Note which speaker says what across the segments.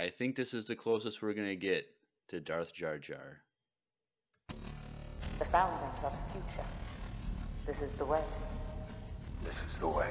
Speaker 1: I think this is the closest we're going to get to Darth Jar Jar.
Speaker 2: The founding of the future. This is the way.
Speaker 3: This is the way.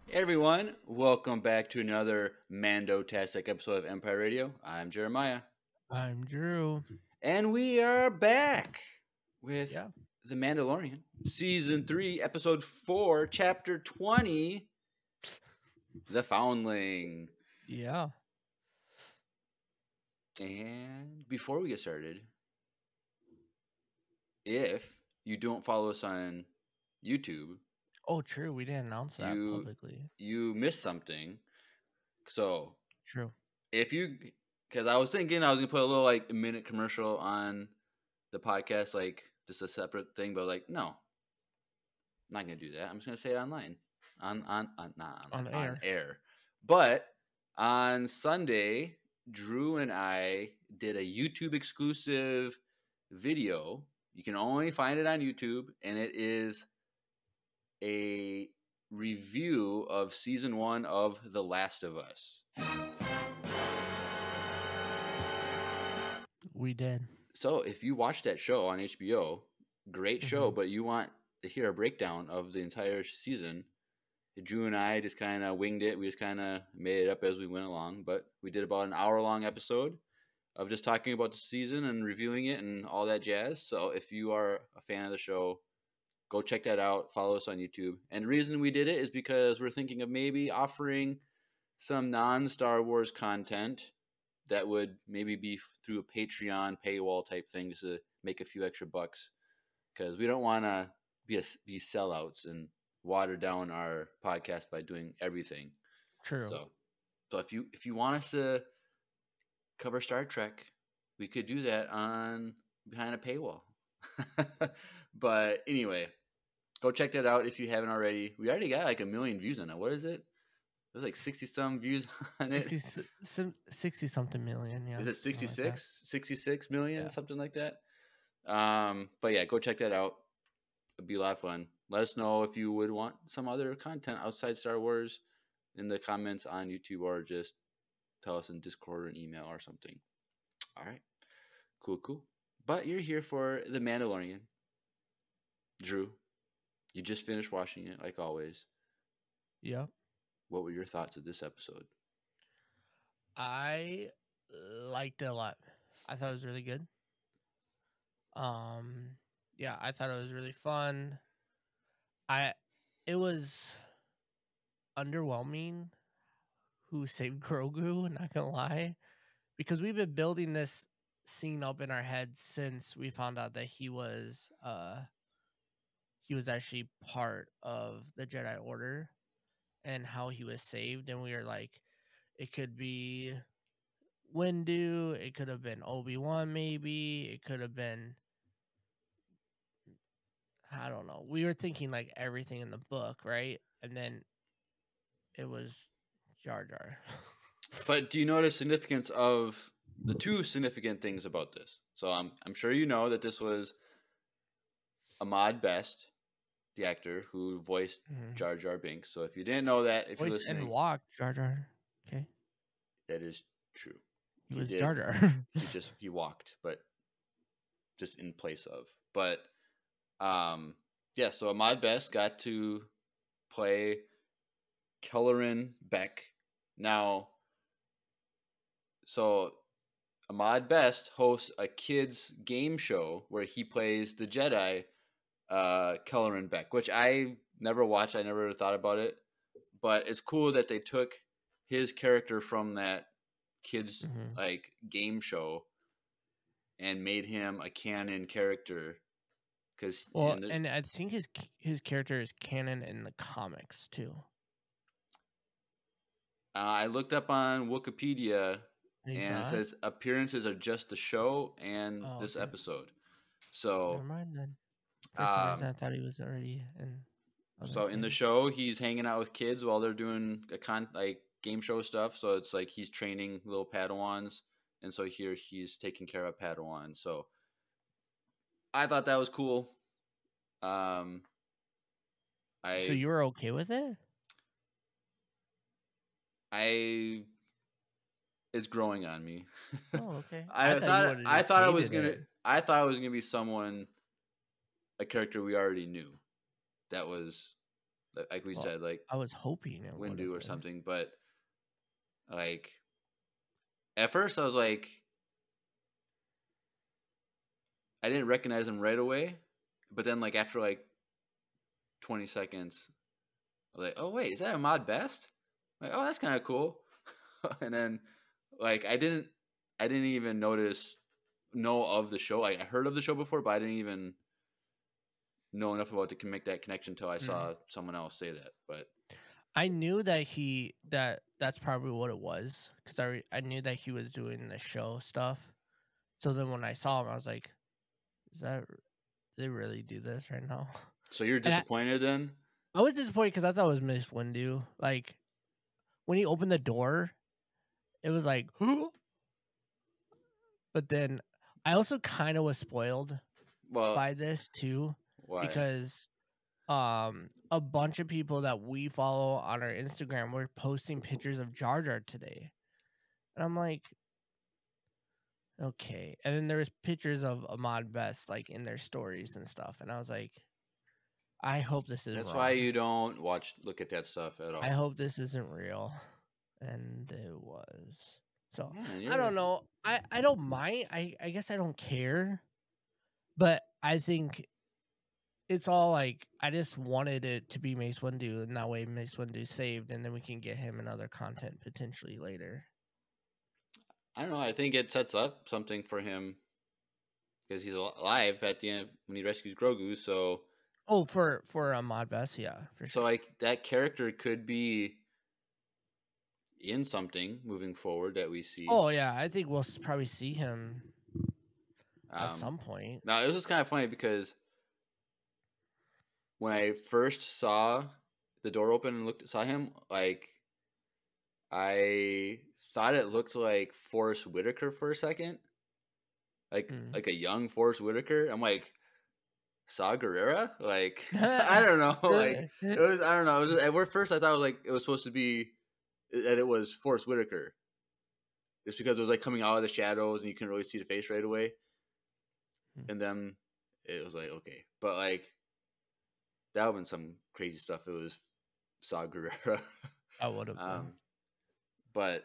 Speaker 1: Hey everyone, welcome back to another Mando-tastic episode of Empire Radio. I'm Jeremiah.
Speaker 4: I'm Drew.
Speaker 1: And we are back with The Mandalorian, Season 3, Episode 4, Chapter 20, The Foundling.
Speaker 4: Yeah.
Speaker 1: And before we get started, if you don't follow us on YouTube...
Speaker 4: Oh, true. We didn't announce that publicly.
Speaker 1: You missed something. So...
Speaker 4: True.
Speaker 1: If you... Because I was thinking I was going to put a little, like, a minute commercial on the podcast, like, just a separate thing, but, like, no. I'm not going to do that. I'm just going to say it online. On air. But on Sunday, Drew and I did a YouTube exclusive video. You can only find it on YouTube, and it is a review of Season 1 of The Last of Us.
Speaker 4: We did.
Speaker 1: So if you watch that show on HBO, great show, but you want to hear a breakdown of the entire season, Drew and I just kind of winged it. We just kind of made it up as we went along, but we did about an hour-long episode of just talking about the season and reviewing it and all that jazz. So if you are a fan of the show, go check that out. Follow us on YouTube. And the reason we did it is because we're thinking of maybe offering some non-Star Wars content that would maybe be through a Patreon paywall type thing just to make a few extra bucks. Because we don't want to be sellouts and water down our podcast by doing everything.
Speaker 4: True.
Speaker 1: So if you want us to cover Star Trek, we could do that behind a paywall. But anyway, go check that out if you haven't already. We already got like 1 million views on it. What is it? There's like 60-some views on
Speaker 4: 60-something million, yeah.
Speaker 1: Is it 66? 66 million, something like that? But yeah, go check that out. It'd be a lot of fun. Let us know if you would want some other content outside Star Wars in the comments on YouTube, or just tell us in Discord or an email or something. All right. Cool. But you're here for The Mandalorian. Drew, you just finished watching it, like always.
Speaker 4: Yep.
Speaker 1: What were your thoughts of this episode?
Speaker 4: I liked it a lot. I thought it was really good. Yeah, I thought it was really fun. It was underwhelming who saved Grogu, not gonna lie, because we've been building this scene up in our heads since we found out that he was actually part of the Jedi Order and how he was saved, and we were like, it could be Windu, it could have been Obi-Wan, maybe it could have been, I don't know. We were thinking like everything in the book, right? And then it was Jar Jar.
Speaker 1: But do you notice significance of the two significant things about this? So I'm sure you know that this was Ahmad Best, the actor who voiced Jar Jar Binks. So if you didn't know that, if you're listening,
Speaker 4: and walked Jar Jar. Okay,
Speaker 1: that is true.
Speaker 4: He was Jar Jar.
Speaker 1: he walked, but just in place of. But yeah. So Ahmad Best got to play Kelleran Beck. Now, so Ahmad Best hosts a kids game show where he plays the Jedi Kelleran Beck, which I Never watched. I never thought about it, but it's cool that they took his character from that kids like game show and made him a canon character. Because
Speaker 4: and I think his character is canon in the comics too.
Speaker 1: I looked up on Wikipedia,
Speaker 4: And
Speaker 1: and it says appearances are just the show and this episode. So
Speaker 4: never mind then. For some reason, I thought he was already in.
Speaker 1: So in the show, he's hanging out with kids while they're doing like game show stuff. So it's like he's training little Padawans, and so here he's taking care of Padawans. So I thought that was cool. So
Speaker 4: you were okay with it?
Speaker 1: It's growing on me.
Speaker 4: Oh, okay.
Speaker 1: I thought it was gonna be someone, a character we already knew. That was, like we said, like
Speaker 4: I was hoping it
Speaker 1: Windu or something, but like at first I was like, I didn't recognize him right away, but then like after like 20 seconds, I was like, oh wait, is that Ahmad Best? Like, oh, that's kind of cool. And then like I didn't even know of the show. I heard of the show before, but I didn't even know enough about it to make that connection until I saw someone else say that. But
Speaker 4: I knew that that's probably what it was, because I knew that he was doing the show stuff. So then when I saw him, I was like, do they really do this right now?
Speaker 1: So you're disappointed then?
Speaker 4: I was disappointed because I thought it was Miss Windu. Like when he opened the door, it was like, huh? But then I also kind of was spoiled by this too.
Speaker 1: Why?
Speaker 4: Because a bunch of people that we follow on our Instagram were posting pictures of Jar Jar today. And I'm like, okay. And then there was pictures of Ahmad Best like in their stories and stuff. And I was like, I hope this is
Speaker 1: That's
Speaker 4: wrong.
Speaker 1: why you don't look at that stuff at all.
Speaker 4: I hope this isn't real. And it was. So I don't know. I don't mind. I guess I don't care. But I think it's all like, I just wanted it to be Mace Windu, and that way Mace Windu's saved, and then we can get him in other content potentially later.
Speaker 1: I don't know. I think it sets up something for him because he's alive at the end when he rescues Grogu. So,
Speaker 4: for Ahmad Best, yeah, for sure.
Speaker 1: So like that character could be in something moving forward that we see.
Speaker 4: Oh yeah, I think we'll probably see him at some point.
Speaker 1: Now this was kind of funny because when I first saw the door open and saw him, like I thought it looked like Forrest Whitaker for a second, like a young Forrest Whitaker. I'm like, Saw Gerrera? Like I don't know. Like it was. I don't know. It was at first I thought it was supposed to be that it was Forrest Whitaker, just because it was like coming out of the shadows and you couldn't really see the face right away. And then it was like, okay, but like that would have been some crazy stuff. It was Saw Gerrera.
Speaker 4: I would have
Speaker 1: but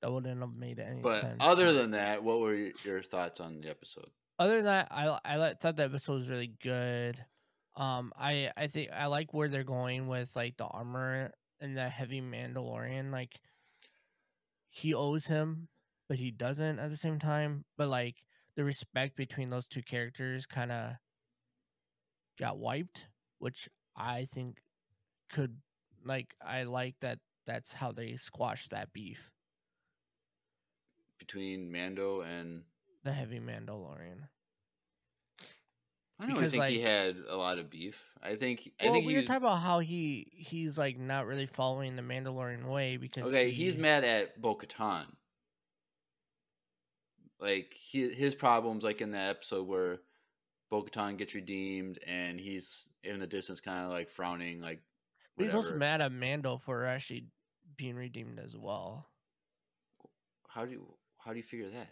Speaker 4: that wouldn't have made any
Speaker 1: but
Speaker 4: sense.
Speaker 1: Other than that, what were your thoughts on the episode?
Speaker 4: Other than that, I thought the episode was really good. I think I like where they're going with like the armor and the heavy Mandalorian. Like he owes him, but he doesn't at the same time. But like the respect between those two characters kind of got wiped, which I think could, like, I like that. That's how they squash that beef
Speaker 1: between Mando and
Speaker 4: the heavy Mandalorian.
Speaker 1: I don't think he had a lot of beef. I think
Speaker 4: we were talking about how he's like not really following the Mandalorian way because
Speaker 1: he's mad at Bo-Katan. Like his problems, like in that episode where Bo-Katan gets redeemed and he's in the distance, kind of like frowning, like. Whatever.
Speaker 4: He's also mad at Mando for actually being redeemed as well.
Speaker 1: How do you figure that?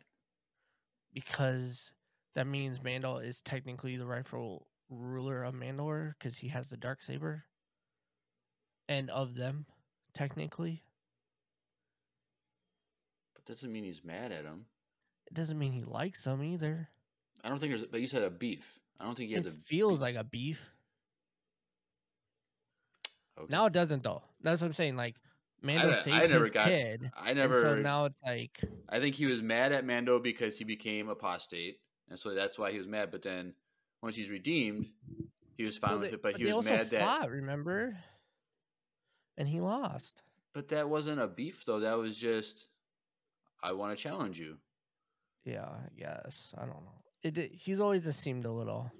Speaker 4: Because that means Mando is technically the rightful ruler of Mandalore because he has the Darksaber. And of them, technically.
Speaker 1: But that doesn't mean he's mad at him.
Speaker 4: It doesn't mean he likes them either.
Speaker 1: I don't think but you said a beef. I don't think he has
Speaker 4: It feels like a beef.
Speaker 1: Okay.
Speaker 4: Now it doesn't though. That's what I'm saying. Like Mando
Speaker 1: I
Speaker 4: saved
Speaker 1: never
Speaker 4: his
Speaker 1: got.
Speaker 4: kid,
Speaker 1: I
Speaker 4: and so
Speaker 1: never.
Speaker 4: now it's like
Speaker 1: I think he was mad at Mando because he became apostate, and so that's why he was mad. But then once he's redeemed, he was fine with it. But he
Speaker 4: they
Speaker 1: was
Speaker 4: also
Speaker 1: mad that.
Speaker 4: fought, remember? And he lost.
Speaker 1: But that wasn't a beef though. That was just I want to challenge you.
Speaker 4: Yeah, I guess. I don't know. He's always just seemed a little.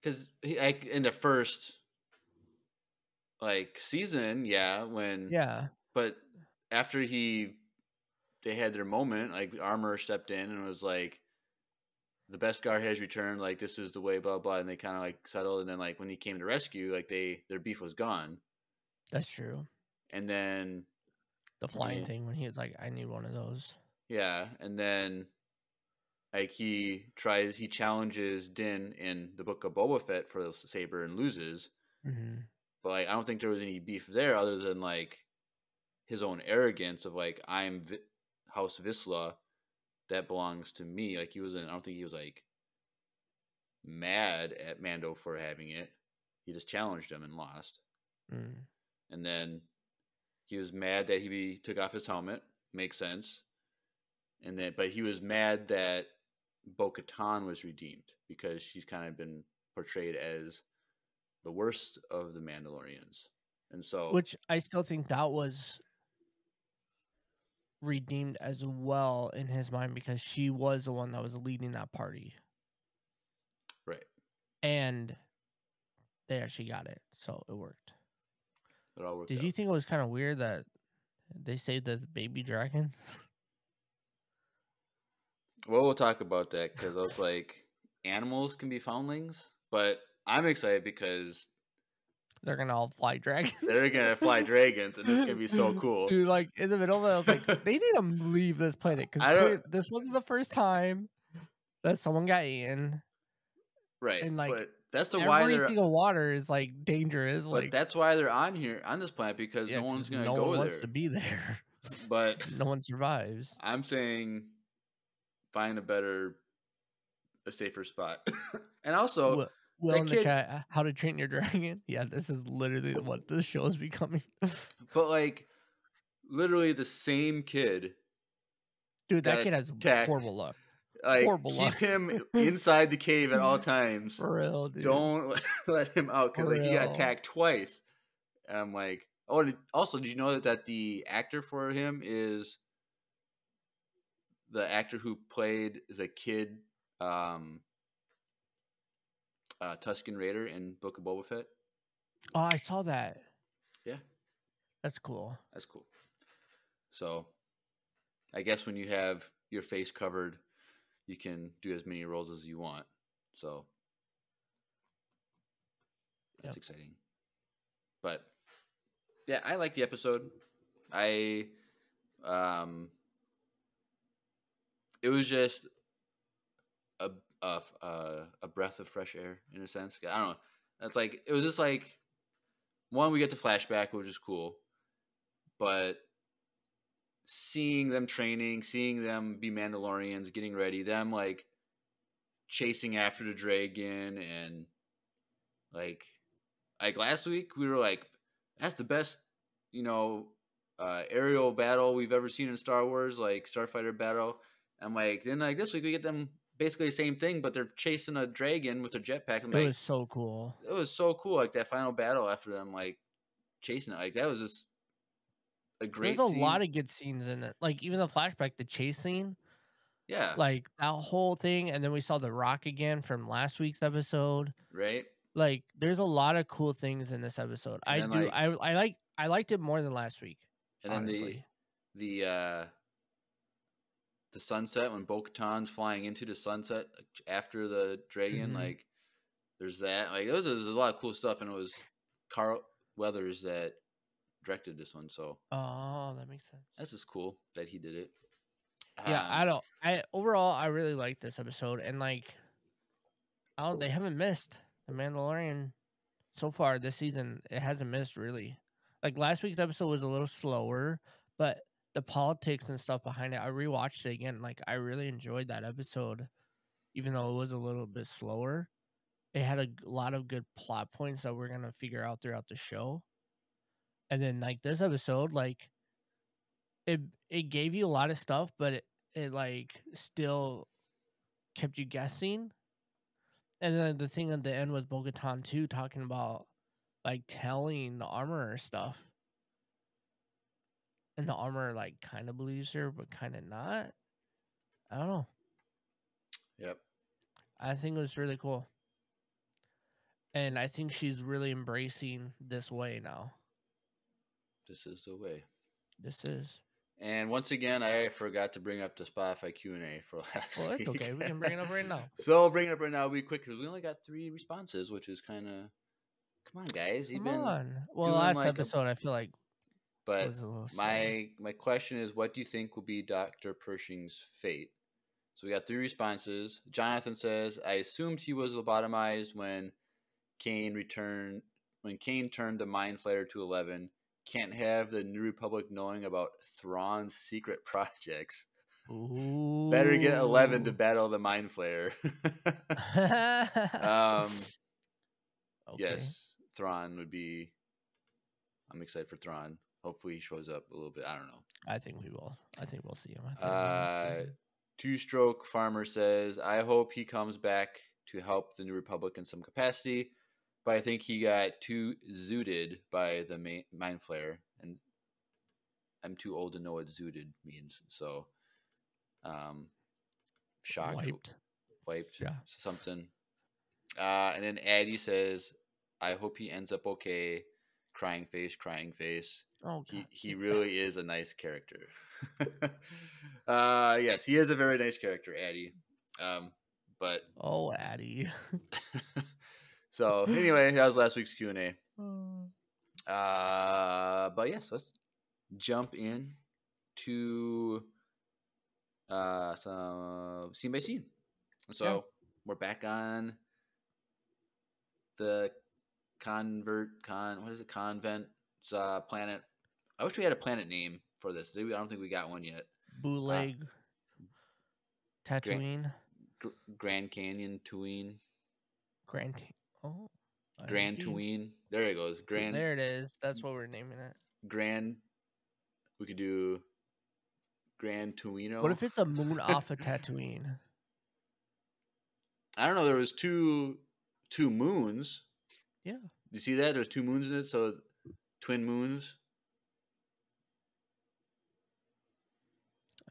Speaker 1: Because like in the first like season, yeah, when
Speaker 4: Yeah.
Speaker 1: but after they had their moment, like Armor stepped in and was like, the best guard has returned, like this is the way, blah blah, and they kind of like settled, and then like when he came to rescue, like their beef was gone.
Speaker 4: That's true.
Speaker 1: And then
Speaker 4: The flying thing when he was like, I need one of those.
Speaker 1: Yeah, and then like he challenges Din in the Book of Boba Fett for the saber and loses.
Speaker 4: Mm-hmm.
Speaker 1: But like I don't think there was any beef there other than like his own arrogance of like I'm House Vizsla, that belongs to me. Like I don't think he was like mad at Mando for having it. He just challenged him and lost.
Speaker 4: Mm.
Speaker 1: And then he was mad that he took off his helmet. Makes sense. And then, but he was mad that Bo-Katan was redeemed because she's kind of been portrayed as the worst of the Mandalorians. And so,
Speaker 4: which I still think that was redeemed as well in his mind because she was the one that was leading that party.
Speaker 1: Right.
Speaker 4: And they actually got it. So it worked.
Speaker 1: It all worked
Speaker 4: Did
Speaker 1: out.
Speaker 4: you think it was kind of weird that they saved the baby dragon?
Speaker 1: Well, we'll talk about that because I was like, animals can be foundlings, but I'm excited because
Speaker 4: they're gonna all fly dragons.
Speaker 1: They're gonna fly dragons, and this is gonna be so cool.
Speaker 4: Dude, like in the middle of it, I was like, they need to leave this planet because this wasn't the first time that someone got eaten.
Speaker 1: Right,
Speaker 4: and like
Speaker 1: but that's
Speaker 4: everything of water is like dangerous.
Speaker 1: But
Speaker 4: like
Speaker 1: that's why they're on this planet because no one's gonna go there.
Speaker 4: No one wants to be there.
Speaker 1: But
Speaker 4: no one survives.
Speaker 1: I'm saying find a safer spot. And also,
Speaker 4: Will in the chat, how to train your dragon? Yeah, this is literally what this show is becoming.
Speaker 1: But like, literally the same kid.
Speaker 4: Dude, that kid has horrible luck.
Speaker 1: Like,
Speaker 4: horrible
Speaker 1: keep
Speaker 4: luck.
Speaker 1: him inside the cave at all times.
Speaker 4: For real, dude.
Speaker 1: Don't let him out because like he got attacked twice. And I'm like, oh, also, did you know that the actor for him is the actor who played the kid Tusken Raider in Book of Boba Fett?
Speaker 4: Oh, I saw that.
Speaker 1: Yeah.
Speaker 4: That's cool.
Speaker 1: That's cool. So, I guess when you have your face covered, you can do as many roles as you want. So, that's exciting. But, yeah, I like the episode. It was just a breath of fresh air in a sense. I don't know. It's like it was just like one, we get the flashback, which is cool, but seeing them training, seeing them be Mandalorians, getting ready, them like chasing after the dragon, and like last week we were like, that's the best, aerial battle we've ever seen in Star Wars, like starfighter battle. I'm like, then like this week we get them basically the same thing, but they're chasing a dragon with a jetpack.
Speaker 4: It was so cool.
Speaker 1: It was so cool, like that final battle after them like chasing it. Like that was just a great.
Speaker 4: There's a lot of good scenes in it. Like even the flashback, the chase scene.
Speaker 1: Yeah.
Speaker 4: Like that whole thing, and then we saw the Rock again from last week's episode.
Speaker 1: Right.
Speaker 4: Like there's a lot of cool things in this episode.
Speaker 1: And
Speaker 4: I liked it more than last week.
Speaker 1: And honestly. Then the sunset when Bo-Katan's flying into the sunset after the dragon, like there's that. Like there's a lot of cool stuff, and it was Carl Weathers that directed this one. So
Speaker 4: that makes sense.
Speaker 1: That's just cool that he did it.
Speaker 4: Yeah, overall I really like this episode, and like they haven't missed the Mandalorian so far this season. It hasn't missed really. Like last week's episode was a little slower, but the politics and stuff behind it, I rewatched it again. Like I really enjoyed that episode, even though it was a little bit slower. it had a lot of good plot points that we're gonna figure out throughout the show. And then like this episode, like it gave you a lot of stuff, but it like still kept you guessing. And then the thing at the end with Bo-Katan too, talking about like telling the armorer stuff. And the armorer like kind of believes her, but kind of not. I don't know.
Speaker 1: Yep.
Speaker 4: I think it was really cool. And I think she's really embracing this way now.
Speaker 1: This is the way.
Speaker 4: This is.
Speaker 1: And once again, I forgot to bring up the Spotify Q&A for last
Speaker 4: Well,
Speaker 1: week.
Speaker 4: it's okay. We can bring it up right now.
Speaker 1: So I'll bring it up right now. It'll be quick because we only got 3 responses, which is kind of... Come on, guys. You've been
Speaker 4: Well,
Speaker 1: doing
Speaker 4: last
Speaker 1: like
Speaker 4: episode, I feel like
Speaker 1: But
Speaker 4: was a little slow.
Speaker 1: my question is, what do you think will be Dr. Pershing's fate? So we got 3 responses. Jonathan says, I assumed he was lobotomized when Kane turned the Mind Flayer to 11. Can't have the New Republic knowing about Thrawn's secret projects.
Speaker 4: Ooh.
Speaker 1: Better get 11 to battle the Mind Flayer.
Speaker 4: Okay.
Speaker 1: Yes, Thrawn would be... I'm excited for Thrawn. Hopefully he shows up a little bit. I don't know.
Speaker 4: I think we will. I think we'll see him at the end of this season.
Speaker 1: Two-Stroke Farmer says, I hope he comes back to help the New Republic in some capacity, but I think he got too zooted by the Mind Flayer, and I'm too old to know what zooted means. So, shocked, wiped,
Speaker 4: yeah,
Speaker 1: something. And then Addie says, I hope he ends up okay. Crying face.
Speaker 4: Oh,
Speaker 1: he really is a nice character. Yes, he is a very nice character, Addie. But
Speaker 4: Addie.
Speaker 1: So anyway, that was last week's Q&A. But yes, let's jump in to some scene by scene. So we're back on the convent planet. I wish we had a planet name for this. I don't think we got one yet.
Speaker 4: Bootleg Tatooine.
Speaker 1: Grand Canyon Tatooine.
Speaker 4: Grand
Speaker 1: Tatooine. There it goes.
Speaker 4: There it is. That's what we're naming it.
Speaker 1: We could do Grand Tuino.
Speaker 4: What if it's a moon off of Tatooine?
Speaker 1: I don't know. There was two moons.
Speaker 4: Yeah.
Speaker 1: You see that? There's 2 moons in it, so twin moons.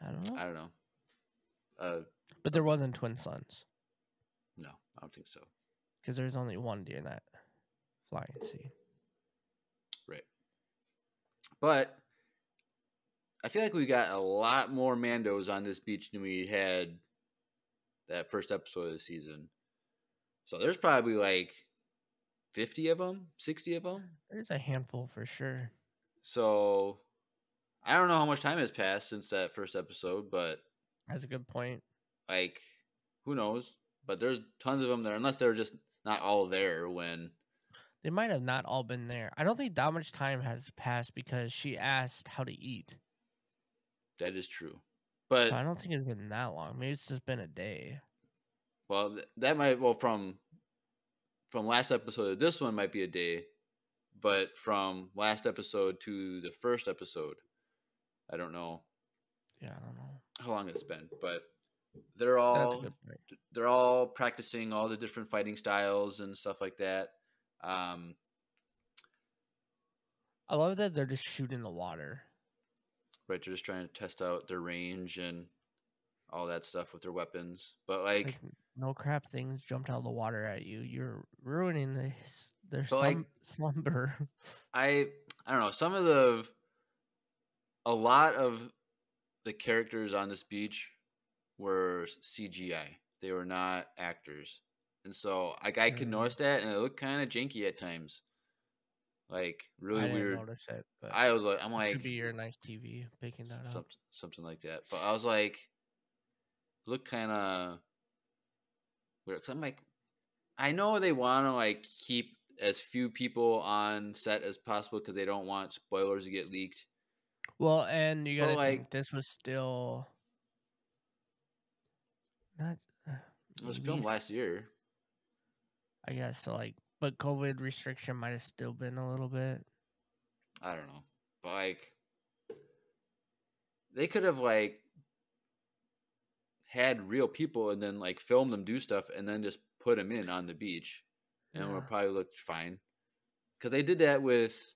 Speaker 4: I don't
Speaker 1: know.
Speaker 4: But there wasn't twin suns.
Speaker 1: No, I don't think so.
Speaker 4: Because there's only one during that flying scene.
Speaker 1: Right. But I feel like we got a lot more Mandos on this beach than we had that first episode of the season. So there's probably like 50 of them, 60 of them.
Speaker 4: There's a handful for sure.
Speaker 1: So I don't know how much time has passed since that first episode, but
Speaker 4: that's a good point.
Speaker 1: Like, who knows? But there's tons of them there, unless they're just not all there when...
Speaker 4: They might have not all been there. I don't think that much time has passed because she asked how to eat.
Speaker 1: That is true. But
Speaker 4: so I don't think it's been that long. Maybe it's just been a day.
Speaker 1: Well, that might... Well, from last episode to this one might be a day, but from last episode to the first episode, I don't know.
Speaker 4: Yeah, I don't know
Speaker 1: how long it's been, but they're all practicing all the different fighting styles and stuff like that.
Speaker 4: I love that they're just shooting the water.
Speaker 1: Right, they're just trying to test out their range and all that stuff with their weapons. But like
Speaker 4: no crap, things jumped out of the water at you. You're ruining their slumber.
Speaker 1: I don't know. A lot of the characters on this beach were CGI. They were not actors. And so like I could notice that, and it looked kind of janky at times. Like really
Speaker 4: I didn't
Speaker 1: weird.
Speaker 4: Notice it, but
Speaker 1: I'm like,
Speaker 4: could be your nice TV picking that up.
Speaker 1: Something like that. But I was like, look kind of weird. Cause I'm like, I know they want to like keep as few people on set as possible because they don't want spoilers to get leaked.
Speaker 4: Well, and you gotta think this was still not.
Speaker 1: It was filmed last year.
Speaker 4: I guess so. Like, but COVID restriction might have still been a little bit.
Speaker 1: I don't know, but like they could have like had real people and then like film them do stuff and then just put them in on the beach, and it would probably look fine. Because they did that with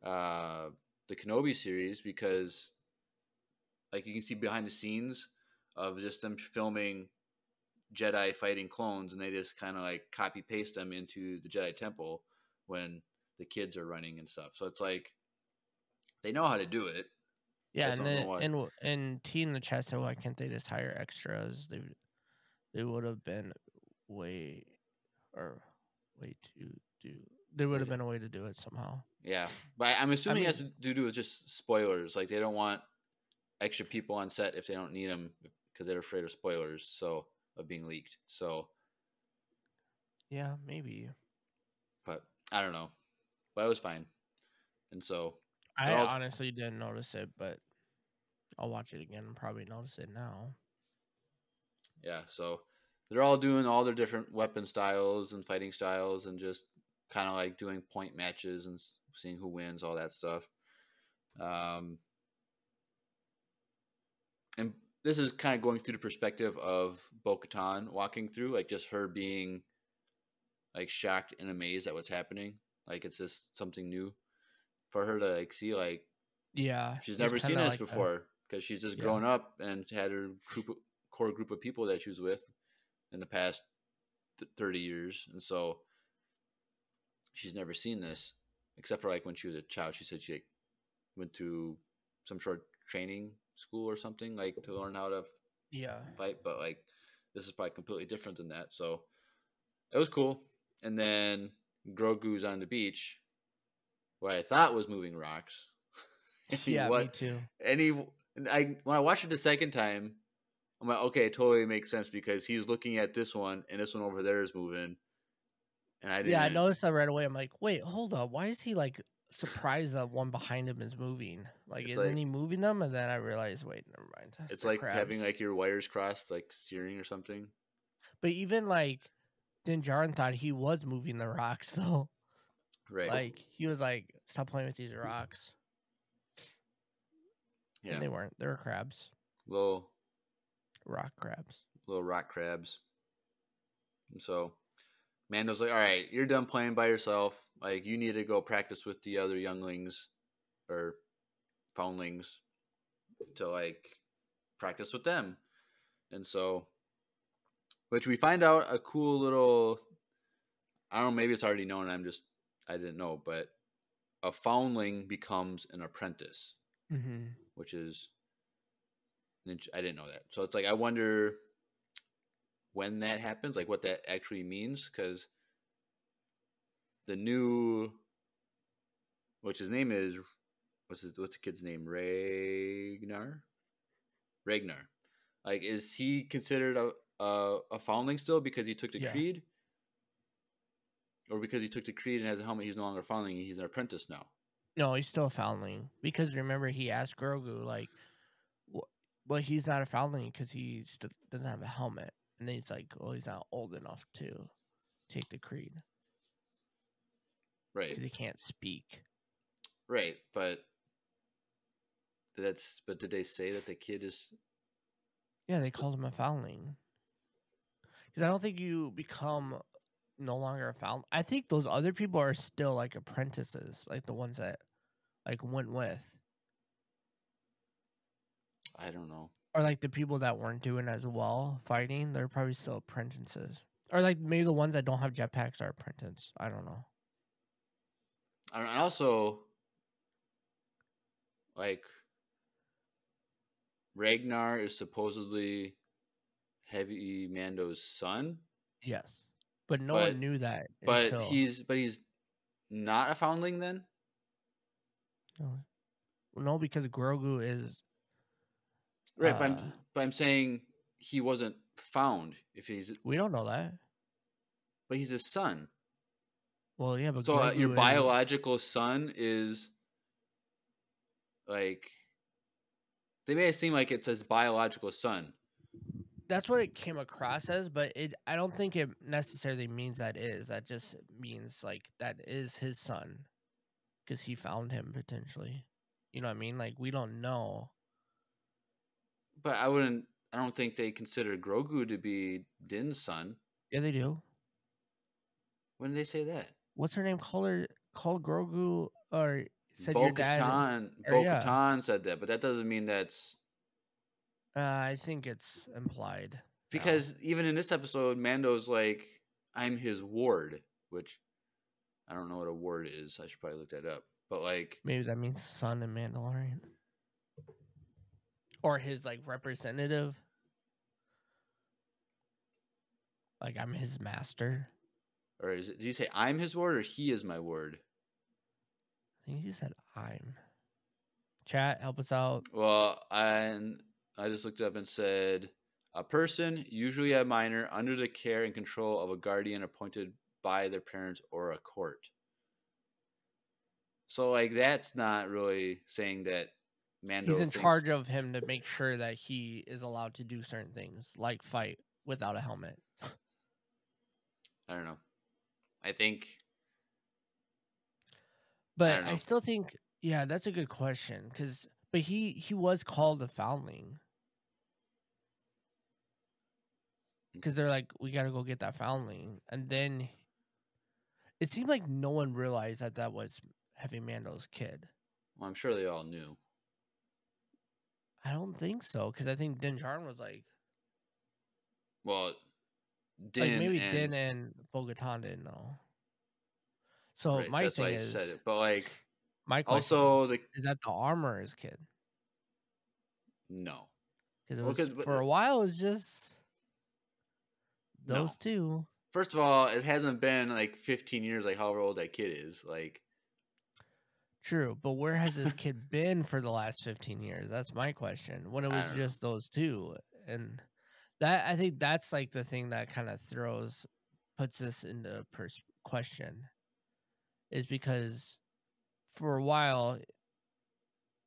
Speaker 1: the Kenobi series, because like you can see behind the scenes of just them filming Jedi fighting clones, and they just kind of like copy paste them into the Jedi Temple when the kids are running and stuff. So it's like they know how to do it.
Speaker 4: Yeah, and then and T in the chat said, why can't they just hire extras? They would have been way to do. There would have been a way to do it somehow.
Speaker 1: Yeah, but I'm assuming it has to do with just spoilers. Like they don't want extra people on set if they don't need them because they're afraid of spoilers, so of being leaked. So
Speaker 4: yeah, maybe.
Speaker 1: But I don't know. But it was fine, and so
Speaker 4: I honestly didn't notice it, but I'll watch it again and probably notice it now.
Speaker 1: Yeah, so they're all doing all their different weapon styles and fighting styles, and just kind of like doing point matches and seeing who wins, all that stuff. And this is kind of going through the perspective of Bo-Katan walking through, like just her being like shocked and amazed at what's happening. Like it's just something new for her to like see. Like,
Speaker 4: yeah,
Speaker 1: she's never seen this before because she's just grown up and had her core group of people that she was with in the past 30 years, and so she's never seen this except for like when she was a child. She said she like went to some sort of training school or something like to learn how to fight, but like this is probably completely different than that. So it was cool. And then Grogu's on the beach, what I thought was moving rocks.
Speaker 4: Yeah, me too.
Speaker 1: When I watched it the second time, I'm like, okay, it totally makes sense because he's looking at this one and this one over there is moving. And I
Speaker 4: noticed that right away. I'm like, wait, hold up. Why is he like surprised that one behind him is moving? Like, isn't he moving them? And then I realized, wait, never mind.
Speaker 1: It's like having like your wires crossed, like steering or something.
Speaker 4: But even like Din Djarin thought he was moving the rocks, though.
Speaker 1: Right.
Speaker 4: Like he was like, stop playing with these rocks. Yeah. And they weren't. They were crabs.
Speaker 1: Little
Speaker 4: rock crabs.
Speaker 1: Little rock crabs. And so Mando's like, all right, you're done playing by yourself. Like, you need to go practice with the other younglings or foundlings to, like, practice with them. And so, which we find out a cool little, I don't know, maybe it's already known. I didn't know, but a foundling becomes an apprentice, which is, I didn't know that. So it's like, I wonder when that happens, like what that actually means, because the new, which his name is, what's the kid's name? Ragnar. Like, is he considered a foundling still because he took the creed, or because he took the creed and has a helmet, he's no longer a foundling? He's an apprentice now. No,
Speaker 4: he's still a foundling because remember he asked Grogu like, well, he's not a foundling because he still doesn't have a helmet. And then he's like, well, he's not old enough to take the creed.
Speaker 1: Right.
Speaker 4: Because he can't speak.
Speaker 1: Right. But did they say that the kid is...
Speaker 4: Yeah, they called him a foundling. Because I don't think you become no longer a foundling. I think those other people are still like apprentices, like the ones that like went with.
Speaker 1: I don't know.
Speaker 4: Or like the people that weren't doing as well fighting, they're probably still apprentices. Or like maybe the ones that don't have jetpacks are apprentices. I don't know.
Speaker 1: And also, like, Ragnar is supposedly Heavy Mando's son.
Speaker 4: Yes, but no one knew that.
Speaker 1: But he's not a foundling then.
Speaker 4: No, because Grogu is.
Speaker 1: Right, but I'm saying he wasn't found.
Speaker 4: We don't know that.
Speaker 1: But he's his son.
Speaker 4: Well, yeah, but
Speaker 1: so your biological son is like, they may seem like it's his biological son.
Speaker 4: that's what it came across as, but I don't think it necessarily means that is. That just means like that is his son, because he found him potentially. You know what I mean? Like we don't know.
Speaker 1: But I don't think they consider Grogu to be Din's son.
Speaker 4: Yeah, they do.
Speaker 1: When did they say that?
Speaker 4: What's her name? Call Grogu, or said your dad.
Speaker 1: Bo-Katan said that, but that doesn't mean that's.
Speaker 4: I think it's implied.
Speaker 1: Because even in this episode, Mando's like, I'm his ward, which I don't know what a ward is. I should probably look that up. But like,
Speaker 4: maybe that means son in Mandalorian. Or his like representative. Like I'm his master.
Speaker 1: Or is it? Did you say I'm his ward or he is my ward?
Speaker 4: I think he said I'm. Chat, help us out.
Speaker 1: Well, I just looked up and said a person, usually a minor, under the care and control of a guardian appointed by their parents or a court. So like that's not really saying that Mando.
Speaker 4: He's in charge of him to make sure that he is allowed to do certain things, like fight without a helmet.
Speaker 1: I don't know. I think.
Speaker 4: But I still think, yeah, that's a good question. But he was called a foundling. Because they're like, we got to go get that foundling. And then it seemed like no one realized that was Heavy Mando's kid.
Speaker 1: Well, I'm sure they all knew.
Speaker 4: I don't think so. Because I think Din Djarin was like.
Speaker 1: Well, Din
Speaker 4: like maybe Din and Bo-Katan didn't know. So
Speaker 1: right,
Speaker 4: my
Speaker 1: that's
Speaker 4: thing
Speaker 1: why
Speaker 4: is,
Speaker 1: I said it. But like,
Speaker 4: my question
Speaker 1: also
Speaker 4: is that the armorer's kid?
Speaker 1: No,
Speaker 4: because for a while it was just those two.
Speaker 1: First of all, it hasn't been like 15 years, like however old that kid is. Like,
Speaker 4: true, but where has this kid been for the last 15 years? That's my question. When it was just those two, and that I think that's like the thing that kind of puts this into question, is because for a while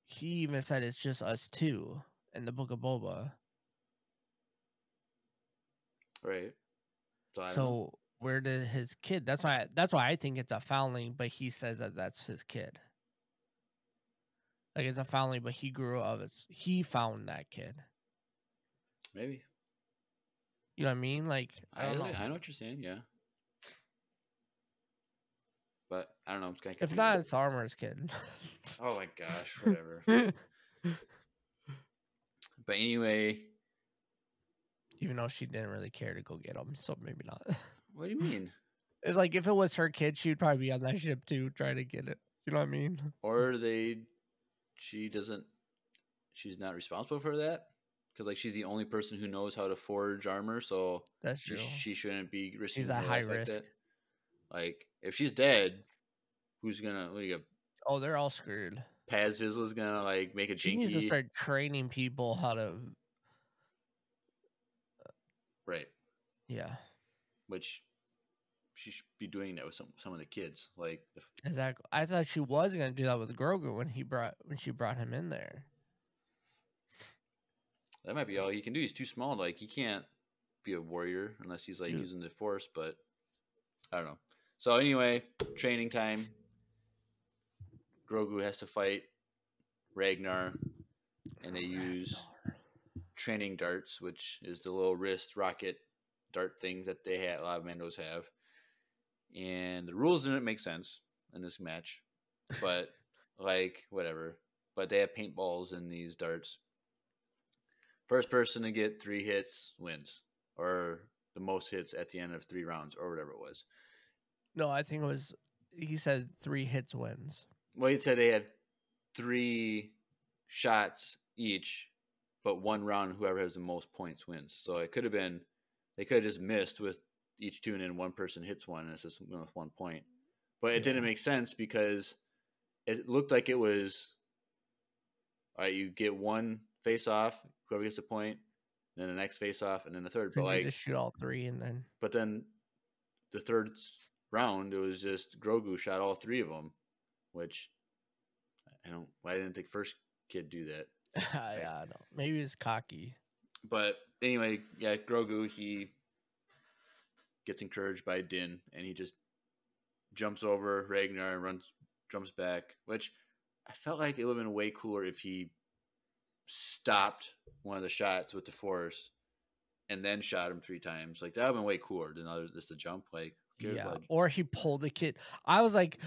Speaker 4: he even said it's just us two in the Book of Boba.
Speaker 1: Right.
Speaker 4: So where did his kid? That's why I think it's a foundling, but he says that that's his kid. Like it's a foundling, but he grew up. He found that kid.
Speaker 1: Maybe.
Speaker 4: You know what I mean? Like I don't know.
Speaker 1: I know what you're saying. Yeah. But I don't know. I'm kind of
Speaker 4: if not, it's Armor's kid.
Speaker 1: Oh my gosh! Whatever. But anyway.
Speaker 4: Even though she didn't really care to go get him, so maybe not.
Speaker 1: What do you mean?
Speaker 4: It's like if it was her kid, she'd probably be on that ship too, trying to get it. You know what I mean?
Speaker 1: Or she's not responsible for that, because like she's the only person who knows how to forge armor, so
Speaker 4: that's true.
Speaker 1: She shouldn't be risking.
Speaker 4: She's at high risk.
Speaker 1: Like if she's dead, who's gonna? What do you got?
Speaker 4: Oh, they're all screwed.
Speaker 1: Paz Vizsla's gonna like make a.
Speaker 4: She needs to start training people how to.
Speaker 1: Right.
Speaker 4: Yeah.
Speaker 1: Which she should be doing that with some of the kids. Like
Speaker 4: exactly. I thought she was gonna do that with Grogu when she brought him in there.
Speaker 1: That might be all he can do. He's too small. Like he can't be a warrior unless he's like using the Force. But I don't know. So anyway, training time. Grogu has to fight Ragnar, and they use training darts, which is the little wrist rocket dart things that a lot of Mandos have. And the rules didn't make sense in this match, but like whatever. But they have paintballs in these darts. First person to get 3 hits wins, or the most hits at the end of 3 rounds, or whatever it was.
Speaker 4: No, I think it was. He said 3 hits wins.
Speaker 1: Well, he said they had 3 shots each. But 1 round, whoever has the most points wins. So it could have been, they could have just missed with each tune in, one person hits one, and it's just with 1 point. But it didn't make sense because it looked like it was, all right, you get 1 face off, whoever gets the point, then the next face off, and then the third. But like,
Speaker 4: just shoot all 3 and then.
Speaker 1: But then the third round, it was just Grogu shot all 3 of them, which why didn't the first kid do that?
Speaker 4: Yeah, I know. Maybe it's cocky.
Speaker 1: But anyway, yeah, Grogu, he gets encouraged by Din, and he just jumps over Ragnar and jumps back, which I felt like it would have been way cooler if he stopped one of the shots with the Force and then shot him 3 times. Like, that would have been way cooler than just a jump. Like, who cares
Speaker 4: Yeah,
Speaker 1: about
Speaker 4: or he pulled the kid. I was like,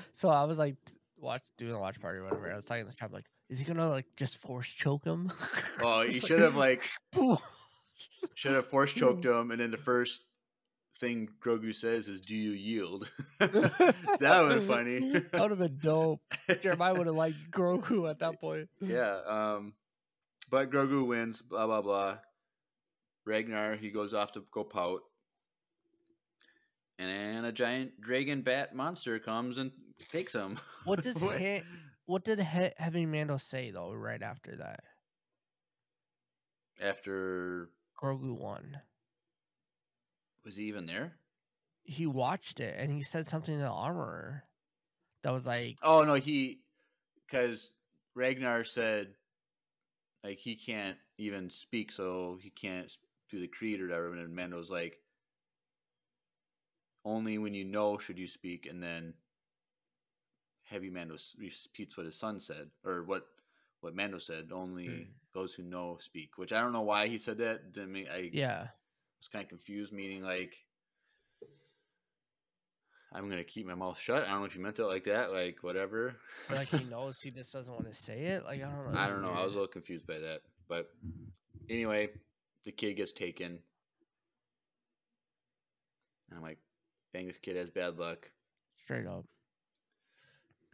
Speaker 4: doing a watch party or whatever. I was talking to this guy, like, is he gonna like just force choke him?
Speaker 1: Oh, he
Speaker 4: It's
Speaker 1: should have like
Speaker 4: boom.
Speaker 1: force choked him, and then the first thing Grogu says is, "Do you yield?" That would have been funny.
Speaker 4: That would have been dope. Jeremiah would have liked Grogu at that point.
Speaker 1: Yeah. But Grogu wins. Blah blah blah. Ragnar, he goes off to go pout, and a giant dragon bat monster comes and takes him.
Speaker 4: What does what did Heavy Mando say though? Right after that,
Speaker 1: After
Speaker 4: Grogu won.
Speaker 1: Was he even there?
Speaker 4: He watched it and he said something to the armorer that was like,
Speaker 1: Oh no, because Ragnar said like he can't even speak, so he can't do the creed or whatever. And Mando's like, only when you know should you speak. And then Heavy Mando repeats what his son said, or what Mando said. Only those who know speak. Which I don't know why he said that. Didn't mean
Speaker 4: yeah.
Speaker 1: was kind of confused, meaning like, I'm going to keep my mouth shut. I don't know if you meant it like that, like whatever.
Speaker 4: Or like he knows he just doesn't want to say it. Like, I don't know.
Speaker 1: I don't know. I was a little confused by that. But anyway, the kid gets taken. And I'm like, dang, this kid has bad luck.
Speaker 4: Straight up.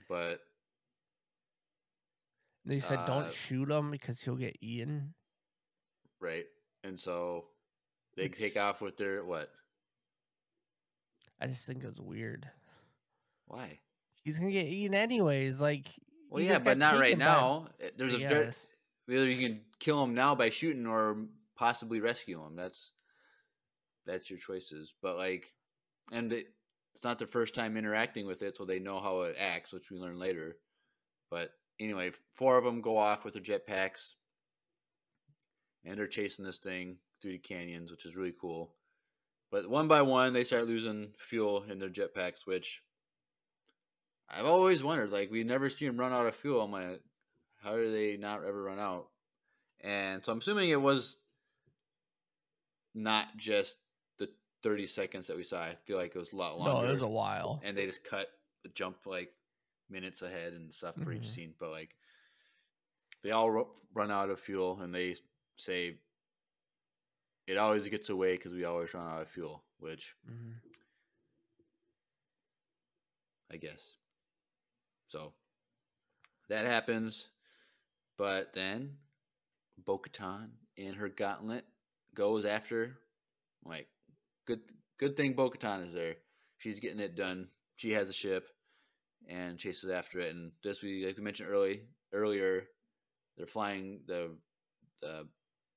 Speaker 1: But
Speaker 4: they said don't shoot him because he'll get eaten.
Speaker 1: Right. And so they take off with their what?
Speaker 4: I just think it's weird.
Speaker 1: Why?
Speaker 4: He's gonna get eaten anyways. Like,
Speaker 1: well, yeah, but not right now. There's either you can kill him now by shooting or possibly rescue him. That's your choices. But like, and it's not the first time interacting with it, so they know how it acts, which we learn later. But anyway, 4 of them go off with their jetpacks, and they're chasing this thing through the canyons, which is really cool. But one by one, they start losing fuel in their jetpacks, which I've always wondered. Like, we never see them run out of fuel. I'm like, how do they not ever run out? And so I'm assuming it was not just the 30 seconds that we saw. I feel like it was a lot longer.
Speaker 4: No, it was a while.
Speaker 1: And they just cut the jump like minutes ahead and stuff for each scene. But like, they all run out of fuel, and they say it always gets away because we always run out of fuel, which I guess. So that happens, but then Bo-Katan in her gauntlet goes after. Like, good thing Bo-Katan is there. She's getting it done. She has a ship and chases after it. And this, like we mentioned earlier, they're flying the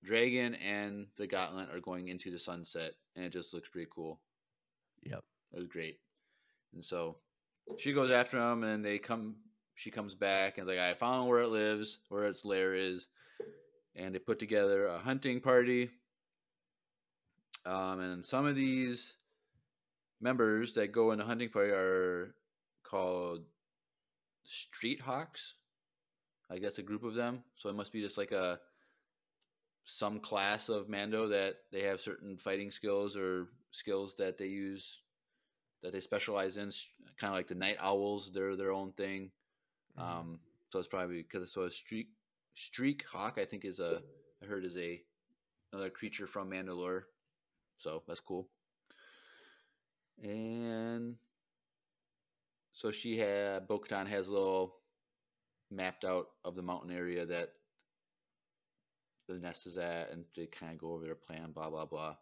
Speaker 1: dragon and the gauntlet are going into the sunset, and it just looks pretty cool.
Speaker 4: Yep,
Speaker 1: it was great. And so she goes after him, and she comes back and like, I found where it lives, where its lair is, and they put together a hunting party. And some of these members that go in the hunting party are called Street Hawks. Like, that's a group of them. So it must be just like some class of Mando that they have certain fighting skills or skills that they use, that they specialize in, kind of like the Night Owls. They're their own thing. So it's probably because a streak hawk, I think, I heard is another creature from Mandalore. So that's cool. And so Bo-Katan has a little mapped out of the mountain area that the nest is at, and they kind of go over their plan, blah, blah, blah.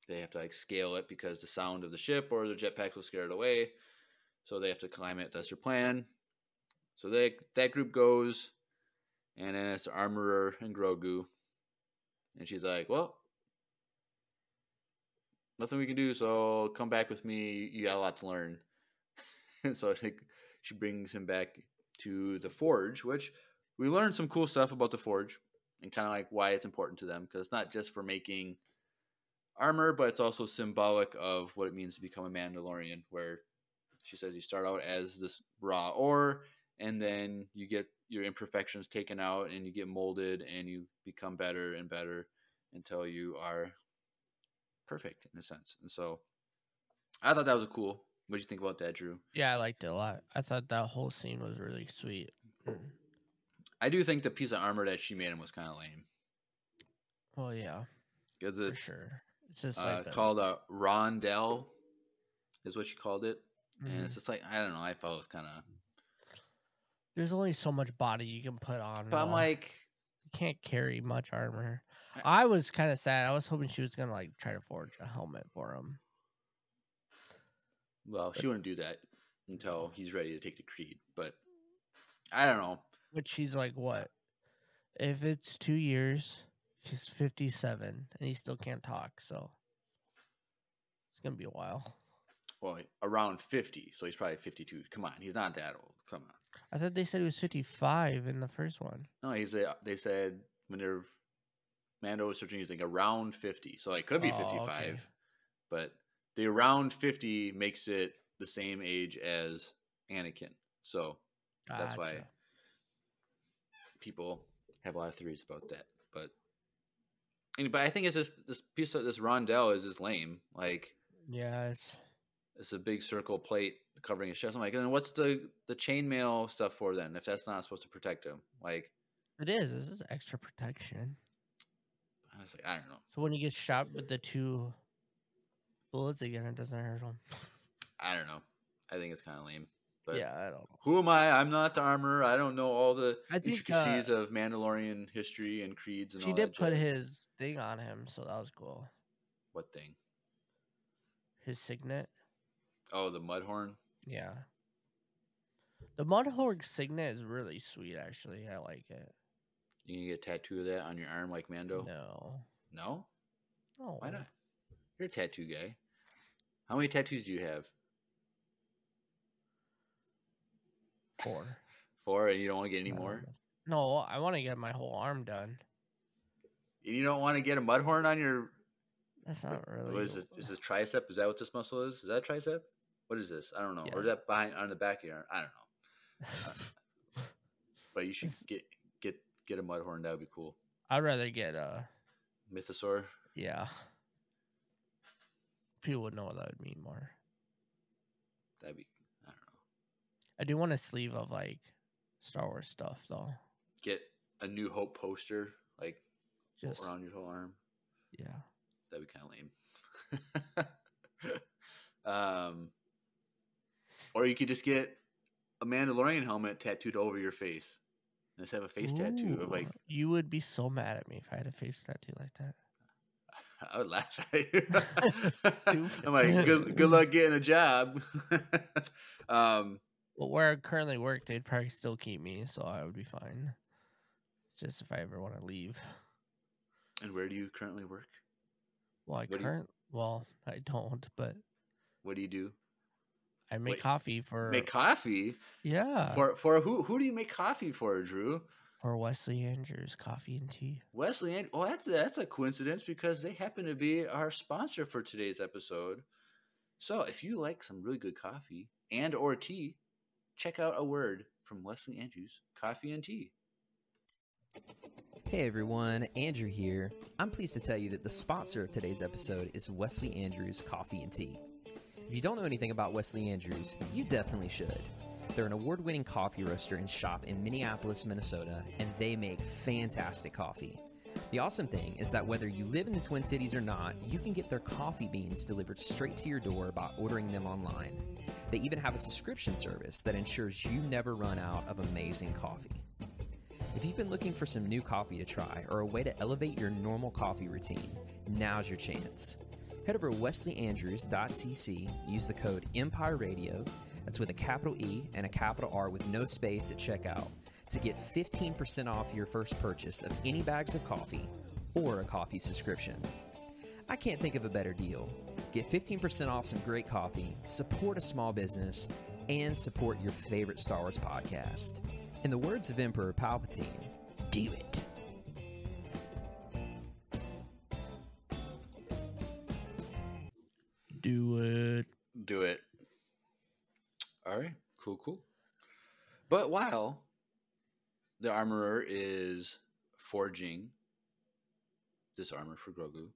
Speaker 1: They have to like scale it because the sound of the ship or their jetpacks will scare it away. So they have to climb it. That's their plan. So that group goes, and then it's the Armorer and Grogu. And she's like, well, nothing we can do, so come back with me. You got a lot to learn. And so I think she brings him back to the Forge, which we learned some cool stuff about the Forge. and kind of like why it's important to them, because it's not just for making armor, but it's also symbolic of what it means to become a Mandalorian, where she says you start out as this raw ore, and then you get your imperfections taken out, and you get molded, and you become better and better until you are perfect in a sense. And so I thought that was cool. What did you think about that, Drew?
Speaker 4: Yeah, I liked it a lot. I thought that whole scene was really sweet.
Speaker 1: I do think the piece of armor that she made him was kind of lame.
Speaker 4: Well, yeah,
Speaker 1: because
Speaker 4: for
Speaker 1: it's
Speaker 4: sure. It's just like
Speaker 1: called a rondelle, is what she called it, and it's just like, I don't know. I thought it was kind of.
Speaker 4: There's only so much body you can put on.
Speaker 1: But I'm like,
Speaker 4: you can't carry much armor. I was kind of sad. I was hoping she was gonna like try to forge a helmet for him.
Speaker 1: Well, she wouldn't do that until he's ready to take the creed. But I don't know.
Speaker 4: But she's like, what? If it's 2 years, she's 57, and he still can't talk. So it's gonna be a while.
Speaker 1: Well, around 50, so he's probably 52. Come on, he's not that old. Come on.
Speaker 4: I thought they said he was 55 in the first one.
Speaker 1: No, they said when Mando was searching, he's like around 50. So it could be 55,
Speaker 4: okay.
Speaker 1: But the around 50 makes it the same age as Anakin. So that's why people have a lot of theories about that. But I think it's just this piece of this rondelle is just lame. Like, yeah, it's a big circle plate covering his chest. I'm like, and then what's the chainmail stuff for then? If that's not supposed to protect him, like
Speaker 4: it is. This is extra protection.
Speaker 1: I was like, I don't know.
Speaker 4: So when he gets shot with the 2 bullets again, it doesn't hurt him.
Speaker 1: I don't know. I think it's kind of lame. But
Speaker 4: yeah, I don't know.
Speaker 1: Who am I? I'm not the armorer. I don't know all the intricacies of Mandalorian history and creeds and all that.
Speaker 4: She did put his thing on him, so that was cool.
Speaker 1: What thing?
Speaker 4: His signet.
Speaker 1: Oh, the Mudhorn?
Speaker 4: Yeah. The Mudhorn signet is really sweet, actually. I like it.
Speaker 1: You can get a tattoo of that on your arm like Mando?
Speaker 4: No.
Speaker 1: No?
Speaker 4: Oh.
Speaker 1: Why not? You're a tattoo guy. How many tattoos do you have?
Speaker 4: 4.
Speaker 1: 4, and you don't want to get any more?
Speaker 4: No, I want to get my whole arm done.
Speaker 1: You don't want to get a Mudhorn on your...
Speaker 4: That's not really...
Speaker 1: What is it? Is this tricep? Is that what this muscle is? Is that tricep? What is this? I don't know. Yeah. Or is that on the back of your arm? I don't know. But you should get a Mudhorn. That would be cool.
Speaker 4: I'd rather get a...
Speaker 1: Mythosaur?
Speaker 4: Yeah. People would know what that would mean more.
Speaker 1: That'd be... I don't know.
Speaker 4: I do want a sleeve of, like, Star Wars stuff, though.
Speaker 1: Get a New Hope poster, like,
Speaker 4: just
Speaker 1: around your whole arm.
Speaker 4: Yeah.
Speaker 1: That'd be kind of lame. Or you could just get a Mandalorian helmet tattooed over your face. And just have a face tattoo of like...
Speaker 4: You would be so mad at me if I had a face tattoo like that.
Speaker 1: I would laugh at you. I'm like, good luck getting a job.
Speaker 4: Well, where I currently work, they'd probably still keep me, so I would be fine. It's just if I ever want to leave.
Speaker 1: And where do you currently work?
Speaker 4: Well, I don't, but...
Speaker 1: What do you do?
Speaker 4: I make coffee for...
Speaker 1: Make coffee?
Speaker 4: Yeah.
Speaker 1: For who do you make coffee for, Drew?
Speaker 4: For Wesley Andrews Coffee and Tea.
Speaker 1: Wesley Andrews. Oh, that's a coincidence because they happen to be our sponsor for today's episode. So if you like some really good coffee and or tea, check out a word from Wesley Andrews Coffee and Tea.
Speaker 5: Hey everyone, Andrew here. I'm pleased to tell you that the sponsor of today's episode is Wesley Andrews Coffee and Tea. If you don't know anything about Wesley Andrews, you definitely should. They're an award-winning coffee roaster and shop in Minneapolis, Minnesota, and they make fantastic coffee. The awesome thing is that whether you live in the Twin Cities or not, you can get their coffee beans delivered straight to your door by ordering them online. They even have a subscription service that ensures you never run out of amazing coffee. If you've been looking for some new coffee to try or a way to elevate your normal coffee routine, now's your chance. Head over to wesleyandrews.cc, use the code EMPIRERADIO, that's with a capital E and a capital R with no space at checkout, to get 15% off your first purchase of any bags of coffee or a coffee subscription. I can't think of a better deal. Get 15% off some great coffee, support a small business, and support your favorite Star Wars podcast. In the words of Emperor Palpatine, do it.
Speaker 4: Do it.
Speaker 1: Do it. All right. Cool. But while the armorer is forging this armor for Grogu,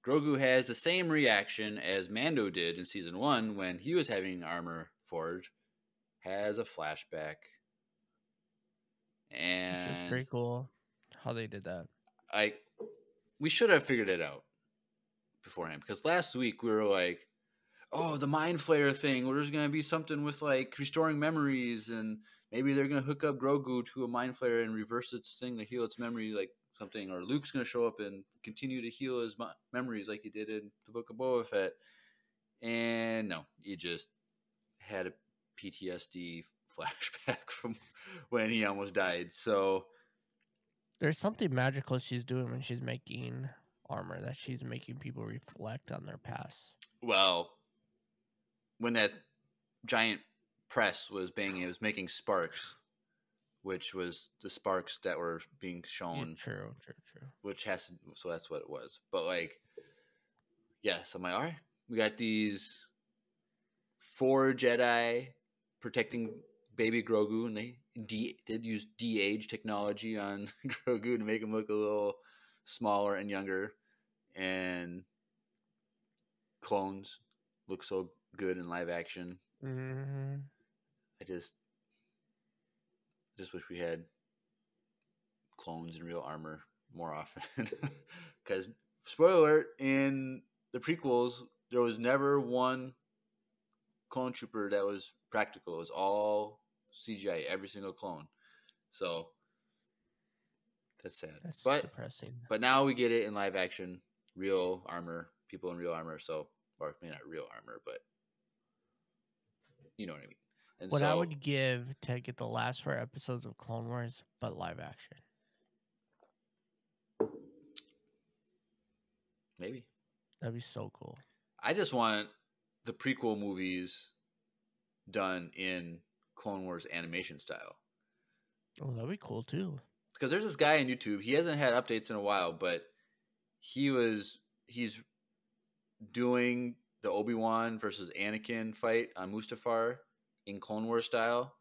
Speaker 1: Grogu has the same reaction as Mando did in season 1 when he was having armor forged. Has a flashback. And
Speaker 4: It's just pretty cool how they did that.
Speaker 1: We should have figured it out beforehand, because last week we were like, oh, the mind flayer thing, where there's going to be something with like restoring memories, and maybe they're going to hook up Grogu to a mind flayer and reverse its thing to heal its memory, like something, or Luke's going to show up and continue to heal his memories like he did in the Book of Boba Fett. And no, he just had a PTSD flashback from when he almost died. So
Speaker 4: there's something magical she's doing when she's making armor, that she's making people reflect on their past.
Speaker 1: Well, when that giant press was banging, it was making sparks, which was the sparks that were being shown.
Speaker 4: Yeah, true.
Speaker 1: Which has to, so that's what it was. But like, yes, I'm like, all right, we got these 4 Jedi protecting baby Grogu, and they did use de-age technology on Grogu to make him look a little smaller and younger, and clones look so good in live action.
Speaker 4: Mm-hmm.
Speaker 1: I just wish we had clones in real armor more often. Because, spoiler alert, in the prequels, there was never one clone trooper that was practical. It was all CGI, every single clone. So that's sad.
Speaker 4: That's
Speaker 1: but
Speaker 4: depressing.
Speaker 1: But now we get it in live action, real armor, people in real armor. So, or maybe not real armor, but you know what I mean. And
Speaker 4: what I would give to get the last 4 episodes of Clone Wars, but live action.
Speaker 1: Maybe.
Speaker 4: That'd be so cool.
Speaker 1: I just want the prequel movies done in Clone Wars animation style.
Speaker 4: Oh, that'd be cool too.
Speaker 1: Because there's this guy on YouTube. He hasn't had updates in a while, but he's doing the Obi-Wan versus Anakin fight on Mustafar in Clone Wars style,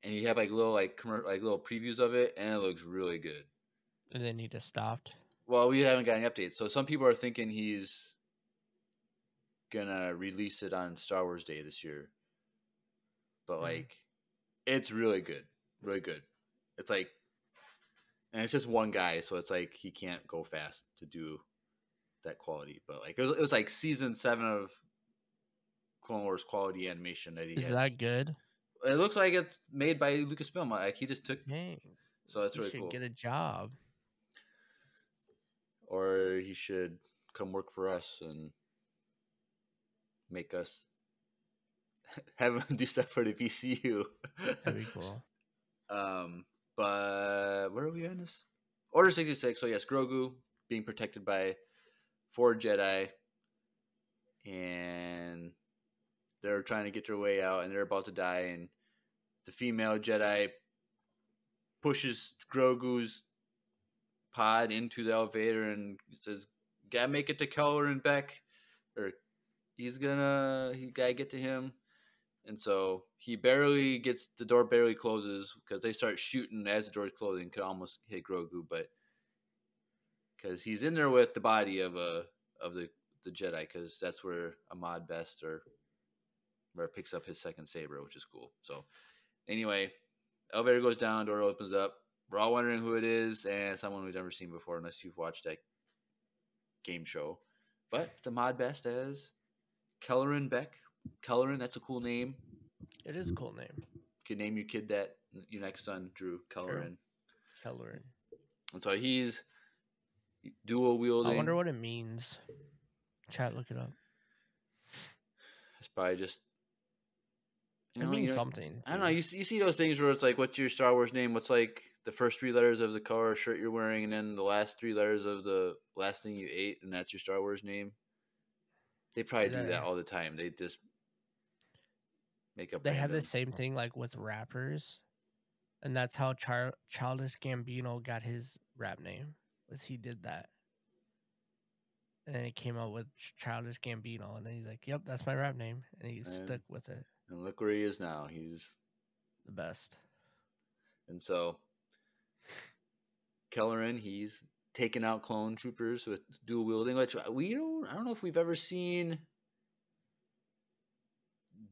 Speaker 1: and you have like little little previews of it, and it looks really good.
Speaker 4: And then he just stopped.
Speaker 1: Well, we haven't got any updates, so some people are thinking he's gonna release it on Star Wars Day this year. But like, it's really good, really good. It's like, and it's just one guy, so it's like he can't go fast to do that quality. But like, it was like season 7 of Clone Wars quality animation that he has.
Speaker 4: Is that good?
Speaker 1: It looks like it's made by Lucasfilm. Like he just took.
Speaker 4: Dang.
Speaker 1: So that's really
Speaker 4: should
Speaker 1: cool.
Speaker 4: Get a job.
Speaker 1: Or he should come work for us and make us have him do stuff for the VCU.
Speaker 4: That'd be cool.
Speaker 1: But where are we on this? Order 66. So yes, Grogu being protected by 4 Jedi, and they're trying to get their way out, and they're about to die, and the female Jedi pushes Grogu's pod into the elevator and says, "Gotta make it to Keller and Beck, or he gotta get to him." And so he barely gets, the door barely closes because they start shooting as the door's closing. Could almost hit Grogu, but because he's in there with the body of the Jedi, because that's where Ahmad Best or where it picks up his second saber, which is cool. So anyway, elevator goes down, door opens up. We're all wondering who it is, and someone we've never seen before, unless you've watched that game show. But it's Ahmad Best as Kelleran Beck. Kelleran, that's a cool name.
Speaker 4: It is a cool name.
Speaker 1: You could name your kid that, your next son, Drew Kelleran.
Speaker 4: Sure. Kelleran.
Speaker 1: And so he's dual wielding.
Speaker 4: I wonder what it means. Chat, look it up.
Speaker 1: It's probably just,
Speaker 4: it means something.
Speaker 1: I don't know. You see those things where it's like, what's your Star Wars name? What's like the first 3 letters of the color shirt you're wearing, and then the last 3 letters of the last thing you ate, and that's your Star Wars name? They probably do that all the time. They just make up.
Speaker 4: They have the same thing like with rappers, and that's how Childish Gambino got his rap name. Was he did that, And then he came out with Childish Gambino, and then he's like, "Yep, that's my rap name," and he stuck with it.
Speaker 1: And look where he is now. He's
Speaker 4: the best.
Speaker 1: And so Kelleran, he's taking out clone troopers with dual wielding, which I don't know if we've ever seen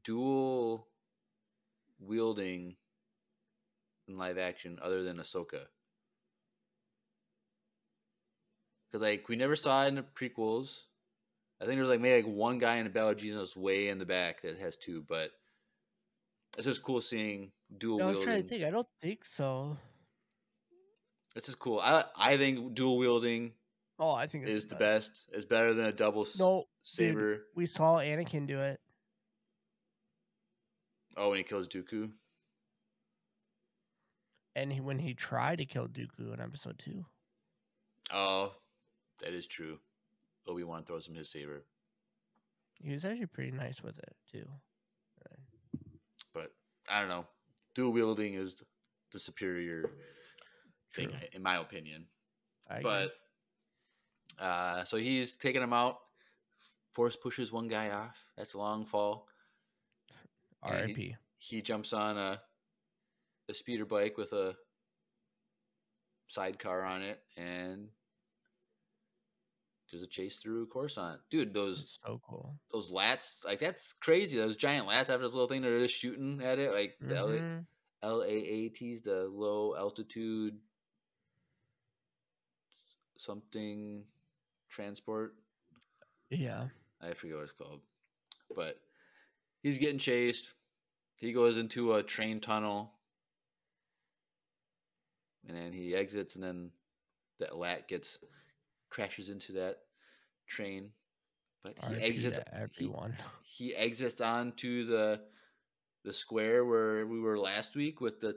Speaker 1: dual wielding in live action other than Ahsoka. Because like we never saw it in the prequels. I think there's like maybe like one guy in the Battle of Jesus way in the back that has two, but it's just cool seeing dual wielding.
Speaker 4: I was trying to think. I don't think so.
Speaker 1: It's just cool. I think dual wielding.
Speaker 4: Oh, I think
Speaker 1: it's the best. It's better than a double saber.
Speaker 4: Dude, we saw Anakin do it.
Speaker 1: Oh, when he kills Dooku.
Speaker 4: And when he tried to kill Dooku in episode 2.
Speaker 1: Oh, that is true. Obi-Wan throws him his saber.
Speaker 4: He was actually pretty nice with it, too.
Speaker 1: But, I don't know. Dual wielding is the superior thing, in my opinion. But, so he's taking him out. Force pushes one guy off. That's a long fall.
Speaker 4: R.I.P.
Speaker 1: He jumps on a speeder bike with a sidecar on it, and there's a chase through Coruscant. Dude,
Speaker 4: that's so cool.
Speaker 1: Those lats, like that's crazy. Those giant lats after this little thing, they're just shooting at it. Like the LAATs, the low altitude something transport.
Speaker 4: Yeah.
Speaker 1: I forget what it's called. But he's getting chased. He goes into a train tunnel. And then he exits, and then that lat crashes into that train. But he exits
Speaker 4: everyone.
Speaker 1: He exits onto the square where we were last week with the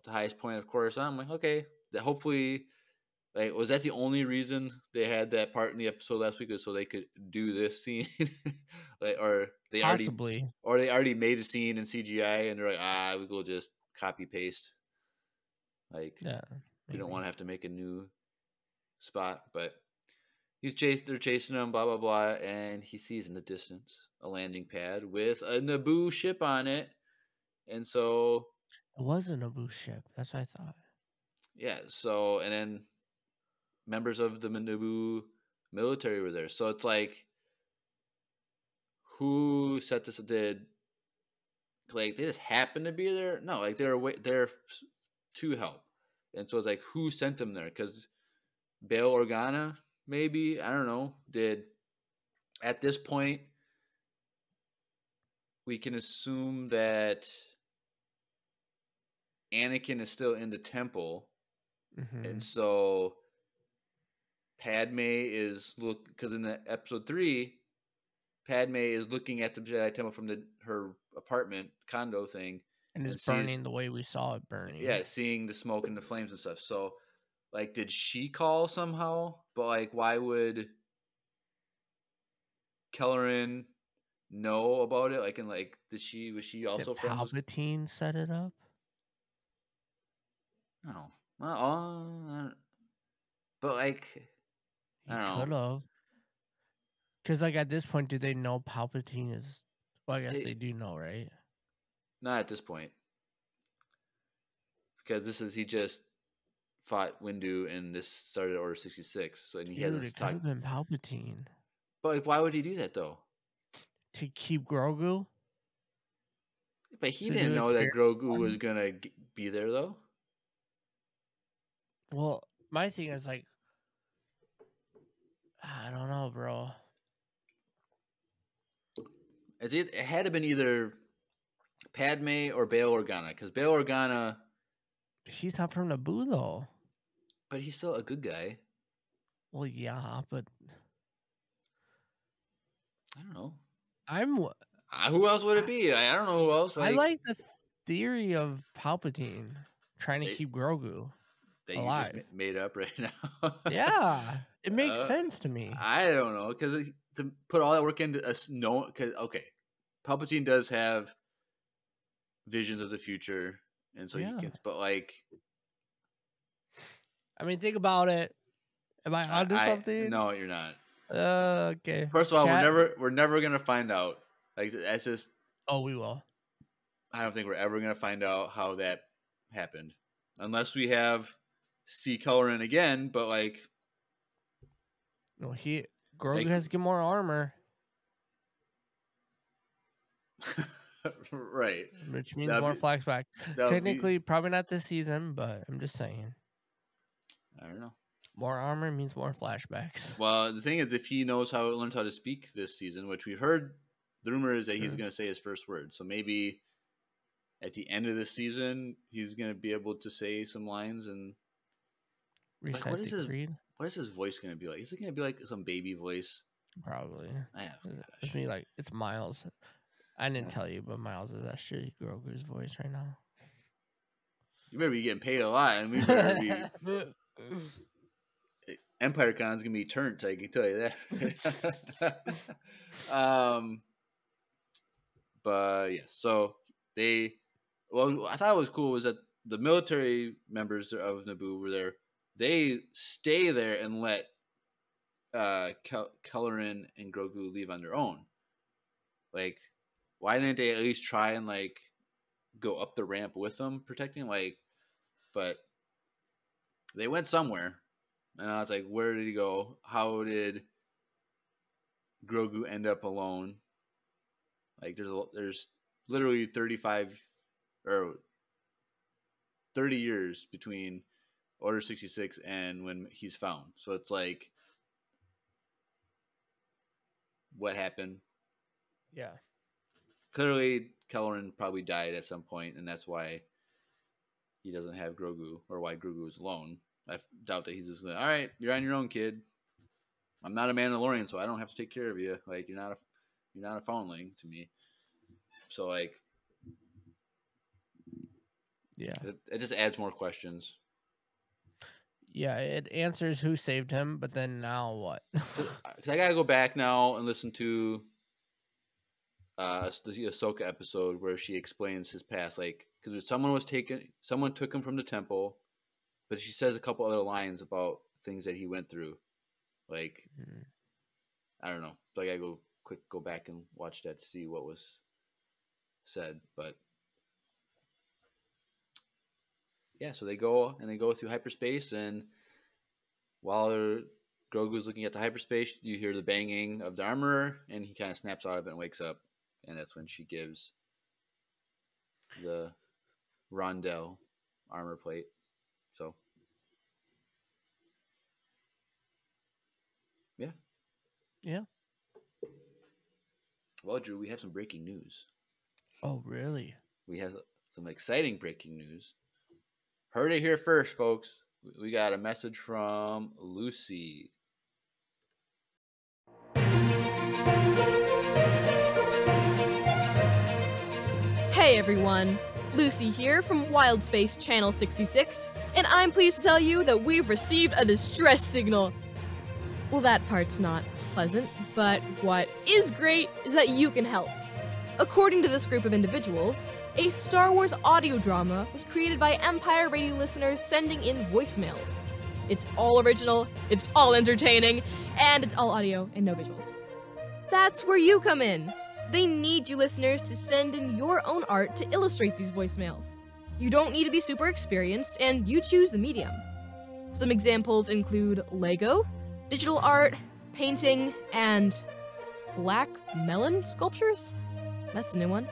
Speaker 1: highest point of Coruscant. I'm like, okay, that hopefully, like, was that the only reason they had that part in the episode last week, was so they could do this scene, like, or they already made a scene in CGI and they're like, we will just copy paste. Like, we don't want to have to make a new spot, but they're chasing him, blah, blah, blah, and he sees in the distance a landing pad with a Naboo ship on it. And so
Speaker 4: it was a Naboo ship. That's what I thought. Yeah.
Speaker 1: So, and then members of the Naboo military were there. So it's like, who set this? Did like they just happened to be there? No, like they're there to help. And so it's like, who sent them there? Because Bail Organa, maybe, I don't know, at this point, we can assume that Anakin is still in the temple. Mm-hmm. And so Padme is because in the episode 3, Padme is looking at the Jedi Temple from her apartment condo thing.
Speaker 4: And it's burning the way we saw it burning.
Speaker 1: Yeah, seeing the smoke and the flames and stuff. So, like, did she call somehow? But, like, why would Kelleran know about it? Like, and, like, was she also from
Speaker 4: Palpatine set it up?
Speaker 1: No. But, like, I don't know.
Speaker 4: Could have. Because, like, at this point, do they know Palpatine is... Well, I guess they do know, right?
Speaker 1: Not at this point. Because he just fought Windu and this started Order 66. So, and he
Speaker 4: it could have been Palpatine.
Speaker 1: But, like, why would he do that, though?
Speaker 4: To keep Grogu?
Speaker 1: But he didn't know that Grogu was going to be there, though.
Speaker 4: Well, my thing is, like, I don't know, bro.
Speaker 1: It had to been either Padme or Bail Organa, because Bail Organa...
Speaker 4: He's not from Naboo, though.
Speaker 1: But he's still a good guy.
Speaker 4: Well, yeah, but...
Speaker 1: I don't know.
Speaker 4: Who
Speaker 1: else would it be? I don't know who else.
Speaker 4: I like the theory of Palpatine trying to keep Grogu alive.
Speaker 1: You just made up right now.
Speaker 4: Yeah, it makes sense to me.
Speaker 1: I don't know, because to put all that work into because Palpatine does have visions of the future, and so he can. But like,
Speaker 4: I mean, think about it. Am I onto something?
Speaker 1: No, you're not.
Speaker 4: Okay.
Speaker 1: First of all,
Speaker 4: Chat?
Speaker 1: we're never gonna find out. Like that's just.
Speaker 4: Oh, we will.
Speaker 1: I don't think we're ever gonna find out how that happened, unless we have C. Colorin again. But like,
Speaker 4: No, Grogu
Speaker 1: Like-
Speaker 4: has to get more armor,
Speaker 1: right?
Speaker 4: which means
Speaker 1: That'd
Speaker 4: more
Speaker 1: be-
Speaker 4: flashback.
Speaker 1: that would be-
Speaker 4: Technically, probably not this season, but I'm just saying.
Speaker 1: I don't know.
Speaker 4: More armor means more flashbacks.
Speaker 1: Well, the thing is, if he learns how to speak this season, which we heard, the rumor is that he's going to say his first word. So maybe at the end of the season, he's going to be able to say some lines. And
Speaker 4: Reset
Speaker 1: what is
Speaker 4: the
Speaker 1: his-
Speaker 4: creed?
Speaker 1: what is his voice going to be like? Is it going to be like some baby voice?
Speaker 4: Probably.
Speaker 1: Gosh.
Speaker 4: It's me like it's Miles. I didn't
Speaker 1: Yeah.
Speaker 4: tell you, but Miles is actually Grogu's voice right now.
Speaker 1: You better be getting paid a lot, and we better be. Empire Con's gonna be turned. I can tell you that. But yeah, so well, I thought it was cool was that the military members of Naboo were there. They stay there and let Kelleran and Grogu leave on their own. Like, why didn't they at least try and like go up the ramp with them, protecting? Like, but they went somewhere. And I was like, where did he go? How did Grogu end up alone? Like, there's literally 35 or 30 years between Order 66 and when he's found. So it's like, what happened?
Speaker 4: Yeah.
Speaker 1: Clearly, Kelleran probably died at some point, and that's why he doesn't have Grogu, or why Grogu is alone. I doubt that he's just going, all right, you're on your own, kid. I'm not a Mandalorian, so I don't have to take care of you. Like, you're not a foundling to me. So, like,
Speaker 4: Yeah.
Speaker 1: it just adds more questions.
Speaker 4: Yeah, it answers who saved him, but then now what?
Speaker 1: Because I got to go back now and listen to the Ahsoka episode where she explains his past. Like, because someone took him from the temple, but she says a couple other lines about things that he went through. Like, I don't know. So I gotta go back and watch that to see what was said. But yeah, so they go through hyperspace, and while Grogu's looking at the hyperspace, you hear the banging of the armor, and he kind of snaps out of it and wakes up, and that's when she gives the Rondell armor plate. So yeah.
Speaker 4: Yeah.
Speaker 1: Well, Drew, we have some breaking news.
Speaker 4: Oh, really?
Speaker 1: We have some exciting breaking news. Heard it here first, folks. We got a message from Lucy.
Speaker 6: Hey everyone, Lucy here from Wild Space Channel 66, and I'm pleased to tell you that we've received a distress signal. Well, that part's not pleasant, but what is great is that you can help. According to this group of individuals, a Star Wars audio drama was created by Empire Radio listeners sending in voicemails. It's all original, it's all entertaining, and it's all audio and no visuals. That's where you come in. They need you listeners to send in your own art to illustrate these voicemails. You don't need to be super experienced, and you choose the medium. Some examples include Lego, digital art, painting, and black melon sculptures? That's a new one.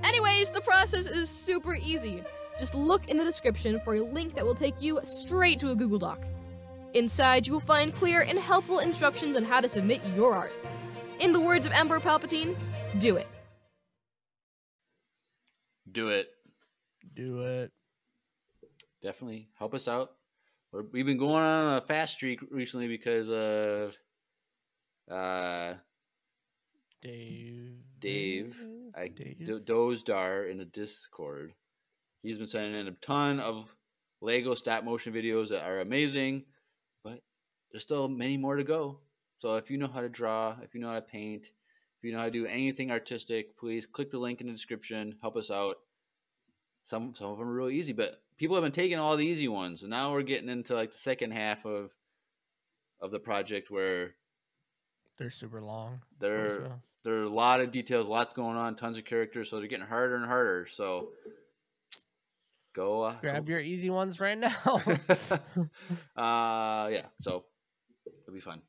Speaker 6: Anyways, the process is super easy. Just look in the description for a link that will take you straight to a Google Doc. Inside, you will find clear and helpful instructions on how to submit your art. In the words of Emperor Palpatine, do it.
Speaker 1: Do it.
Speaker 4: Do it.
Speaker 1: Definitely help us out. We've been going on a fast streak recently because of Dave. Dozdar in the Discord. He's been sending in a ton of Lego stop motion videos that are amazing, but there's still many more to go. So if you know how to draw, if you know how to paint, if you know how to do anything artistic, please click the link in the description. Help us out. Some of them are really easy, but people have been taking all the easy ones, and now we're getting into like the second half of the project where
Speaker 4: They're super long.
Speaker 1: There are a lot of details, lots going on, tons of characters, so they're getting harder and harder. So
Speaker 4: grab your easy ones right now.
Speaker 1: Yeah. So it'll be fun.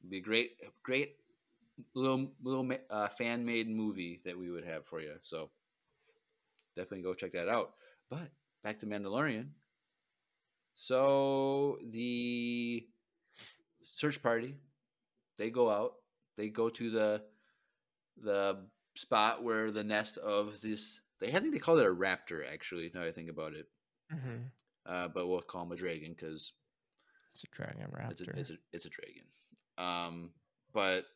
Speaker 1: It'll be great little fan made movie that we would have for you. So definitely go check that out. But back to Mandalorian. So the search party, they go out. They go to the spot where the nest of this. I think they call it a raptor. Actually, now I think about it.
Speaker 4: Mm-hmm.
Speaker 1: But we'll call him a dragon because
Speaker 4: it's a dragon raptor.
Speaker 1: It's a dragon. But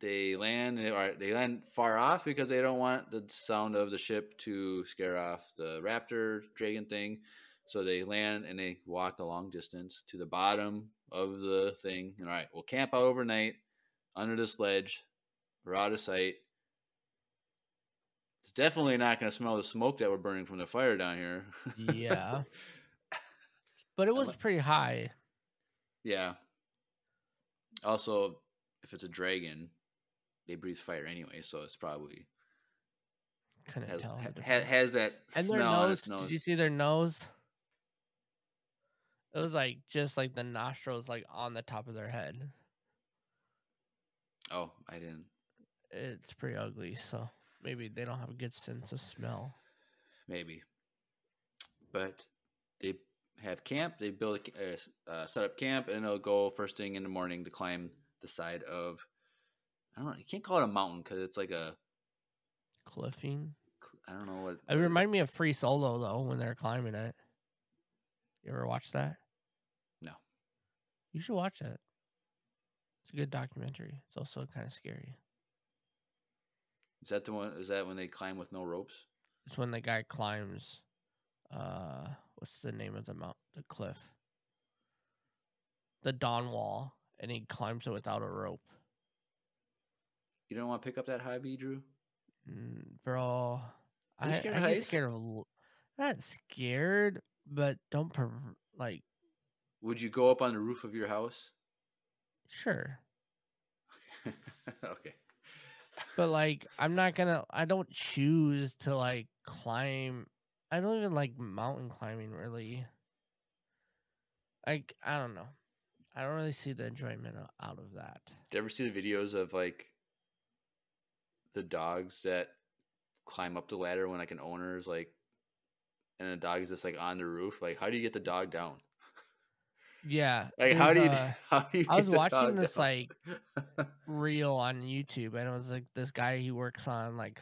Speaker 1: they land. They land far off because they don't want the sound of the ship to scare off the raptor dragon thing. So they land and they walk a long distance to the bottom of the thing. And all right, we'll camp out overnight under this ledge. We're out of sight. It's definitely not going to smell the smoke that we're burning from the fire down here.
Speaker 4: Yeah. But it was pretty high.
Speaker 1: Yeah. Also, if it's a dragon, they breathe fire anyway, so it's probably
Speaker 4: couldn't tell.
Speaker 1: Has that
Speaker 4: and
Speaker 1: smell
Speaker 4: their nose,
Speaker 1: on its nose.
Speaker 4: Did you see their nose? It was like just like the nostrils like on the top of their head.
Speaker 1: Oh, I didn't.
Speaker 4: It's pretty ugly, so maybe they don't have a good sense of smell.
Speaker 1: Maybe. But they have camp. They build set up camp, and they'll go first thing in the morning to climb the side of. I don't know. You can't call it a mountain because it's like a
Speaker 4: cliffing.
Speaker 1: I don't know what.
Speaker 4: It reminded me of Free Solo though when they're climbing it. You ever watch that?
Speaker 1: No.
Speaker 4: You should watch it. It's a good documentary. It's also kind of scary.
Speaker 1: Is that the one? Is that when they climb with no ropes?
Speaker 4: It's when the guy climbs. What's the name of the cliff? The Dawn Wall, and he climbs it without a rope.
Speaker 1: You don't want to pick up that hobby, Drew?
Speaker 4: Bro,
Speaker 1: I get
Speaker 4: scared of. Not scared, but don't like.
Speaker 1: Would you go up on the roof of your house?
Speaker 4: Sure.
Speaker 1: Okay.
Speaker 4: But like, I don't choose to like climb. I don't even like mountain climbing really. Like, I don't know. I don't really see the enjoyment out of that.
Speaker 1: Did you ever see the videos of like the dogs that climb up the ladder when like an owner is like, and the dog is just like on the roof? Like, how do you get the dog down?
Speaker 4: Yeah.
Speaker 1: Like, how do you
Speaker 4: I was watching this like reel on YouTube, and it was like this guy, he works on like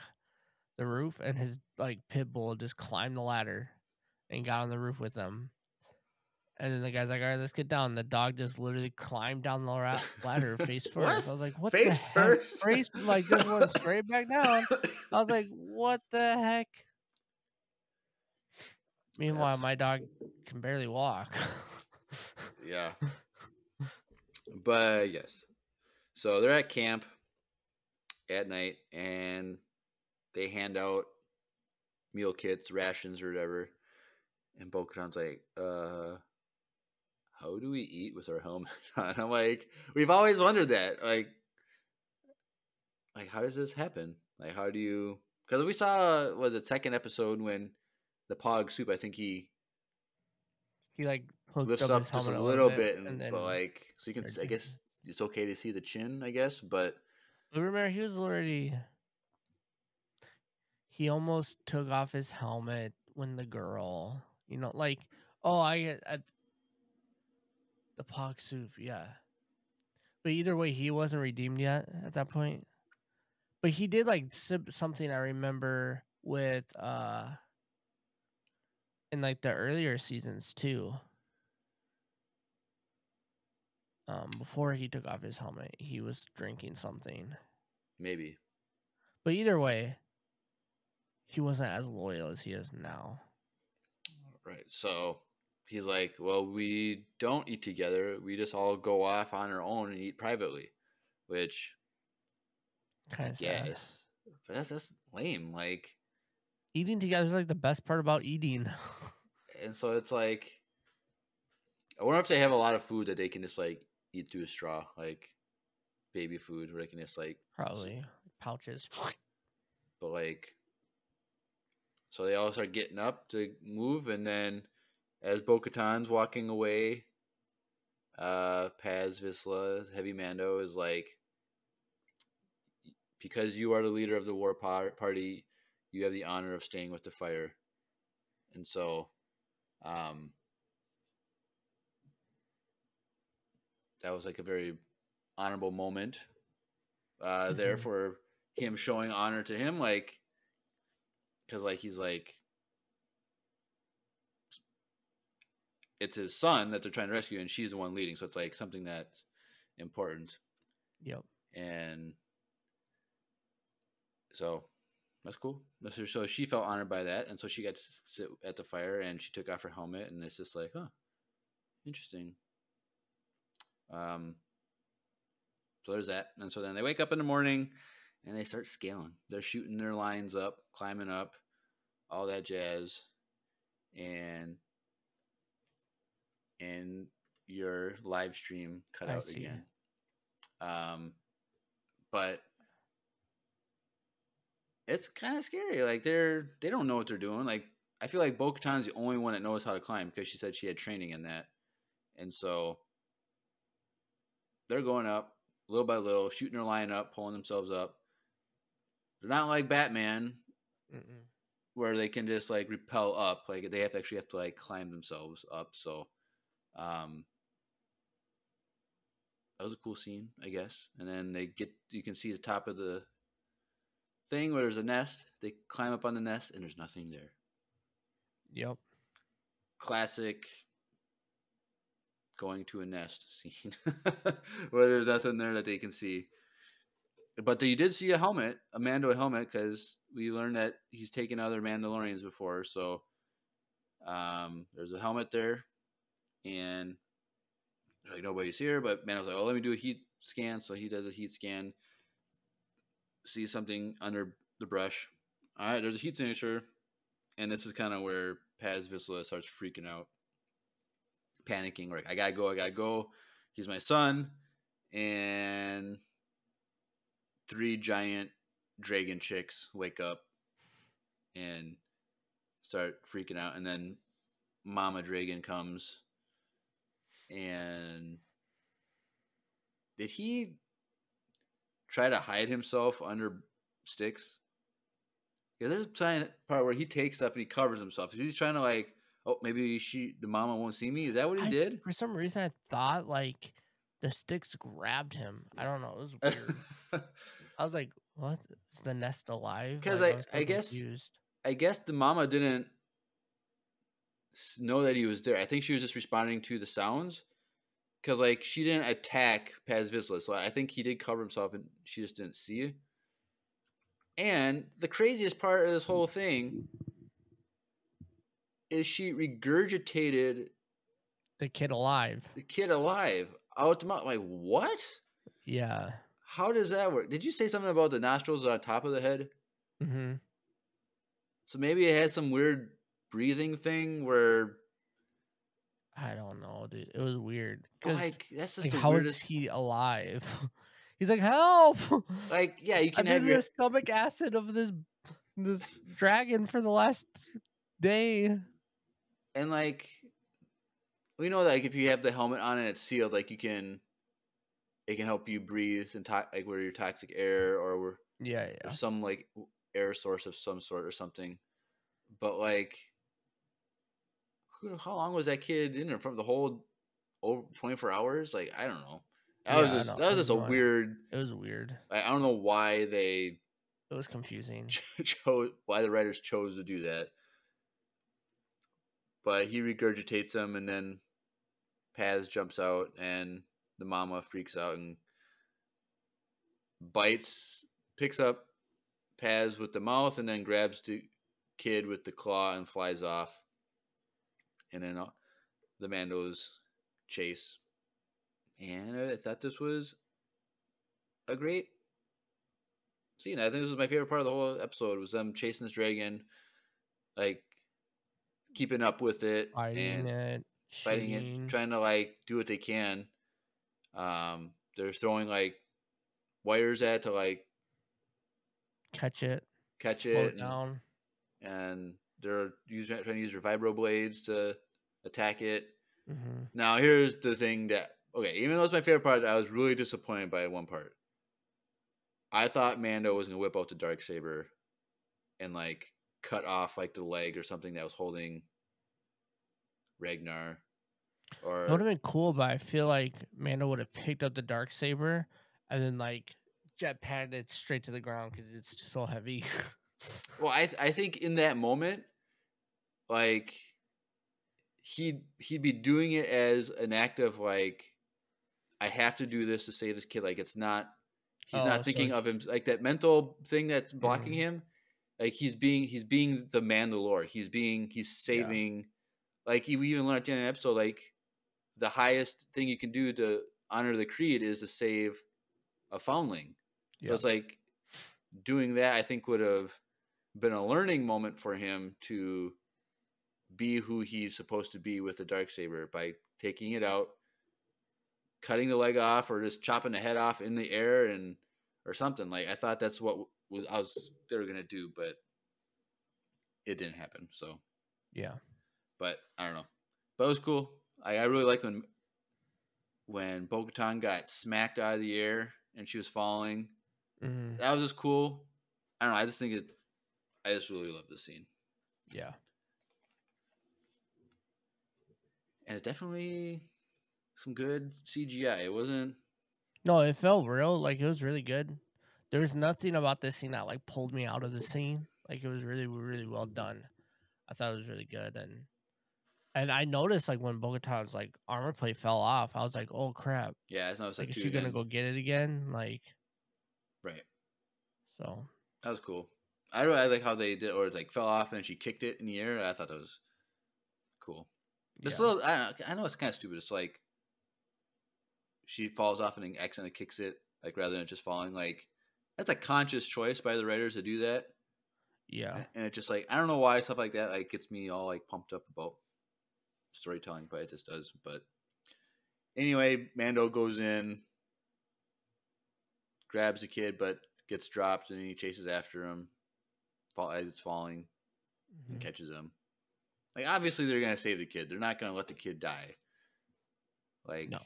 Speaker 4: the roof, and his like pit bull just climbed the ladder and got on the roof with him. And then the guy's like, all right, let's get down. The dog just literally climbed down the ladder face first. I was like, what
Speaker 1: face
Speaker 4: the
Speaker 1: first?
Speaker 4: Heck? Face like just went straight back down. I was like, what the heck? Meanwhile, my dog can barely walk.
Speaker 1: Yeah. But yes. So they're at camp at night, and they hand out meal kits, rations, or whatever. And Bo-Katan's like, how do we eat with our helmet on? I'm like, we've always wondered that. Like, how does this happen? Like, how do you... Because we saw, was it second episode when the Pog Soup, I think he
Speaker 4: like
Speaker 1: lifts up just a little bit, and then, but like, so you can, I guess it's okay to see the chin, I guess, but...
Speaker 4: Remember, he almost took off his helmet when the girl, like, I get at the Pog Soup, yeah. But either way, he wasn't redeemed yet at that point. But he did like something I remember with in like the earlier seasons too. Before he took off his helmet, he was drinking something.
Speaker 1: Maybe.
Speaker 4: But either way, he wasn't as loyal as he is now.
Speaker 1: Right. So he's like, well, we don't eat together. We just all go off on our own and eat privately, which
Speaker 4: kind of
Speaker 1: yes, but that's lame. Like,
Speaker 4: eating together is like the best part about eating.
Speaker 1: And so it's like, I wonder if they have a lot of food that they can just like eat through a straw, like baby food, where they can just like
Speaker 4: Probably pouches.
Speaker 1: But like, so they all start getting up to move, and then as Bo-Katan's walking away, Paz Vizsla, Heavy Mando, is like, because you are the leader of the war party, you have the honor of staying with the fire. And so, that was like a very honorable moment there for him, showing honor to him, like, because like he's like, it's his son that they're trying to rescue, and she's the one leading, so it's like something that's important.
Speaker 4: Yep.
Speaker 1: And so that's cool. So she felt honored by that, and so she got to sit at the fire, and she took off her helmet, and it's just like, huh, interesting. So there's that. And so then they wake up in the morning and they start scaling. They're shooting their lines up, climbing up, all that jazz. And your live stream cut out again. But it's kind of scary. Like they don't know what they're doing. Like I feel like Bo-Katan's the only one that knows how to climb, because she said she had training in that. And so they're going up little by little, shooting their line up, pulling themselves up. They're not like Batman, where they can just like rappel up. Like they have to like climb themselves up. So that was a cool scene, I guess. And then you can see the top of the thing where there's a nest. They climb up on the nest, and there's nothing there.
Speaker 4: Yep. Classic
Speaker 1: going to a nest scene where there's nothing there that they can see. But you did see a Mando helmet, because we learned that he's taken other Mandalorians before. So there's a helmet there, and like nobody's here. But Mando's like, "Oh, let me do a heat scan." So he does a heat scan, sees something under the brush. All right, there's a heat signature, and this is kind of where Paz Vizsla starts freaking out, panicking. Like, I gotta go. He's my son. And 3 giant dragon chicks wake up and start freaking out. And then Mama Dragon comes. And did he try to hide himself under sticks? Yeah, there's a part where he takes stuff and he covers himself. He's trying to like, oh, maybe the mama won't see me. Is that what he did?
Speaker 4: For some reason, I thought like the sticks grabbed him. I don't know. It was weird. I was like, what? Is the nest alive?
Speaker 1: Because
Speaker 4: like,
Speaker 1: I guess the mama didn't know that he was there. I think she was just responding to the sounds. Because like she didn't attack Paz Vizsla. So I think he did cover himself and she just didn't see it. And the craziest part of this whole thing is she regurgitated
Speaker 4: the kid alive.
Speaker 1: Out the mouth. Like, what?
Speaker 4: Yeah.
Speaker 1: How does that work? Did you say something about the nostrils on top of the head?
Speaker 4: Mm-hmm.
Speaker 1: So maybe it has some weird breathing thing where...
Speaker 4: I don't know, dude. It was weird.
Speaker 1: Like, that's just
Speaker 4: like,
Speaker 1: the
Speaker 4: how
Speaker 1: weirdest...
Speaker 4: is he alive? He's like, help!
Speaker 1: Like, yeah, you can have
Speaker 4: the stomach acid of this dragon for the last day.
Speaker 1: And like, we know that like if you have the helmet on and it's sealed, like it can help you breathe and like where your toxic air or some like air source of some sort or something. But like, how long was that kid in there? From the whole over 24 hours? Like, I don't know. That was just a weird.
Speaker 4: It was weird.
Speaker 1: I don't know why
Speaker 4: It was confusing.
Speaker 1: Why the writers chose to do that. But he regurgitates them, and then Paz jumps out, and the mama freaks out and picks up Paz with the mouth, and then grabs the kid with the claw and flies off. And then the Mandos chase. And I thought this was a great scene. I think this was my favorite part of the whole episode, was them chasing this dragon, like keeping up with it,
Speaker 4: fighting it,
Speaker 1: trying to like do what they can. They're throwing like wires at to like
Speaker 4: Catch it.
Speaker 1: catch
Speaker 4: Slow
Speaker 1: it,
Speaker 4: it down.
Speaker 1: and they're trying to use their vibro blades to attack it.
Speaker 4: Mm-hmm.
Speaker 1: Now, here's the thing that even though it's my favorite part, I was really disappointed by one part. I thought Mando was gonna whip out the Darksaber and like cut off like the leg or something that was holding Ragnar. Or
Speaker 4: It would have been cool, but I feel like Mando would have picked up the Darksaber and then like jetpacked it straight to the ground because it's so heavy.
Speaker 1: well, I think in that moment, like he'd be doing it as an act of like, I have to do this to save this kid. Like it's not, he's not thinking of him like that mental thing that's blocking him. Like he's being the Mandalorian. He's saving. Like we even learned at the end of the episode, like the highest thing you can do to honor the creed is to save a foundling. So it's like doing that, I think, would have been a learning moment for him to be who he's supposed to be with the Darksaber by taking it out, cutting the leg off, or just chopping the head off in the air or something. Like I thought that's what they were gonna do, but it didn't happen. So but I don't know. But it was cool. I really like when Bo-Katan got smacked out of the air and she was falling.
Speaker 4: Mm-hmm.
Speaker 1: That was just cool. I don't know. I just really love this scene.
Speaker 4: Yeah.
Speaker 1: And it's definitely some good CGI. It wasn't.
Speaker 4: No, it felt real. Like it was really good. There was nothing about this scene that like pulled me out of the scene. Like it was really, really well done. I thought it was really good, and I noticed like when Bo-Katan's like armor plate fell off, I was like, "Oh crap!"
Speaker 1: Yeah, it's not
Speaker 4: like is she gonna go get it again? Like,
Speaker 1: right.
Speaker 4: So
Speaker 1: that was cool. I really like how they did, or it like fell off and she kicked it in the air. I thought that was cool. Just a little. I know it's kind of stupid. It's like she falls off and then accidentally kicks it, like rather than it just falling. Like that's a conscious choice by the writers to do that.
Speaker 4: Yeah,
Speaker 1: and it's just like I don't know why stuff like that like gets me all like pumped up about storytelling, but it just does. But anyway, Mando goes in, grabs the kid, but gets dropped, and he chases after him as it's falling, and catches him. Like obviously they're gonna save the kid. They're not gonna let the kid die. Like
Speaker 4: no,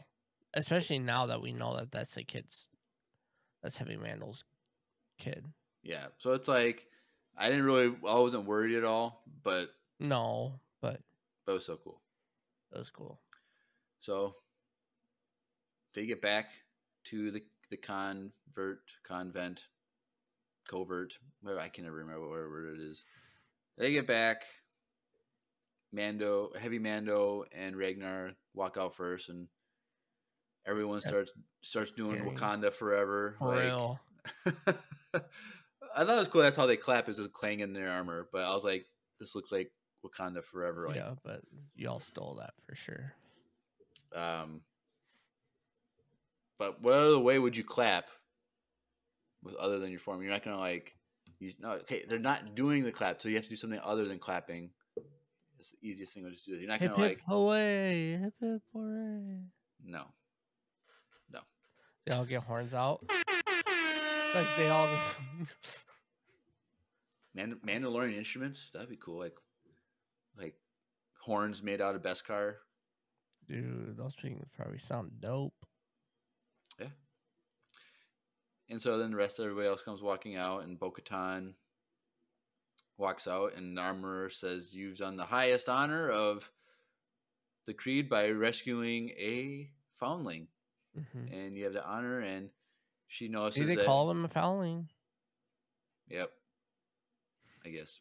Speaker 4: especially now that we know that that's Heavy Mando's kid.
Speaker 1: Yeah, so it's like I wasn't worried at all, but
Speaker 4: no, but
Speaker 1: it was so cool.
Speaker 4: That was cool.
Speaker 1: So they get back to the convent, covert, whatever, I can never remember whatever it is. They get back. Heavy Mando and Ragnar walk out first, and everyone starts doing Wakanda forever.
Speaker 4: For real.
Speaker 1: I thought it was cool. That's how they clap, is just clanging their armor. But I was like, this looks like Wakanda forever. Like,
Speaker 4: yeah, but y'all stole that for sure.
Speaker 1: But what other way would you clap with other than your form? You're not gonna okay, they're not doing the clap, so you have to do something other than clapping. It's the easiest thing to just do. You're not
Speaker 4: hip,
Speaker 1: gonna
Speaker 4: hip, hooray, hip hip hooray.
Speaker 1: No.
Speaker 4: They all get horns out. Like they all just
Speaker 1: Mandalorian instruments, that'd be cool. Like horns made out of Beskar.
Speaker 4: Dude, those things probably sound dope.
Speaker 1: Yeah. And so then the rest of everybody else comes walking out, and Bo-Katan walks out, and the armorer says, "You've done the highest honor of the creed by rescuing a foundling, and you have the honor." And she notices
Speaker 4: they call him a foundling.
Speaker 1: Yep, I guess.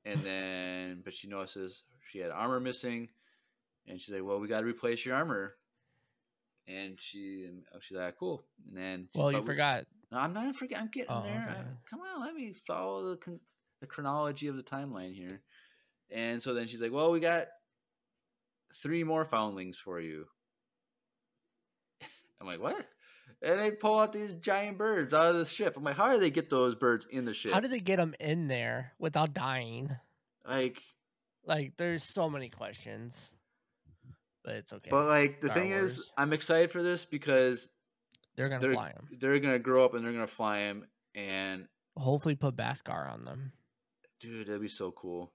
Speaker 1: And then, but she notices she had armor missing, and she's like, "Well, we got to replace your armor." And she's like, "Cool." And then,
Speaker 4: you forgot.
Speaker 1: No, I'm not forgetting. I'm getting there.
Speaker 4: Okay.
Speaker 1: Come on, let me follow the chronology of the timeline here. And so then she's like, "Well, we got 3 more foundlings for you." I'm like, "What?" And they pull out these giant birds out of the ship. I'm like, "How do they get those birds in the ship?
Speaker 4: How did they get them in there without dying?" Like, there's so many questions. but it's okay.
Speaker 1: But like the
Speaker 4: Star
Speaker 1: thing
Speaker 4: Wars.
Speaker 1: is, I'm excited for this because
Speaker 4: They're gonna fly them.
Speaker 1: They're gonna grow up and they're gonna fly him, and
Speaker 4: Hopefully put Beskar on them.
Speaker 1: dude, that'd be so cool.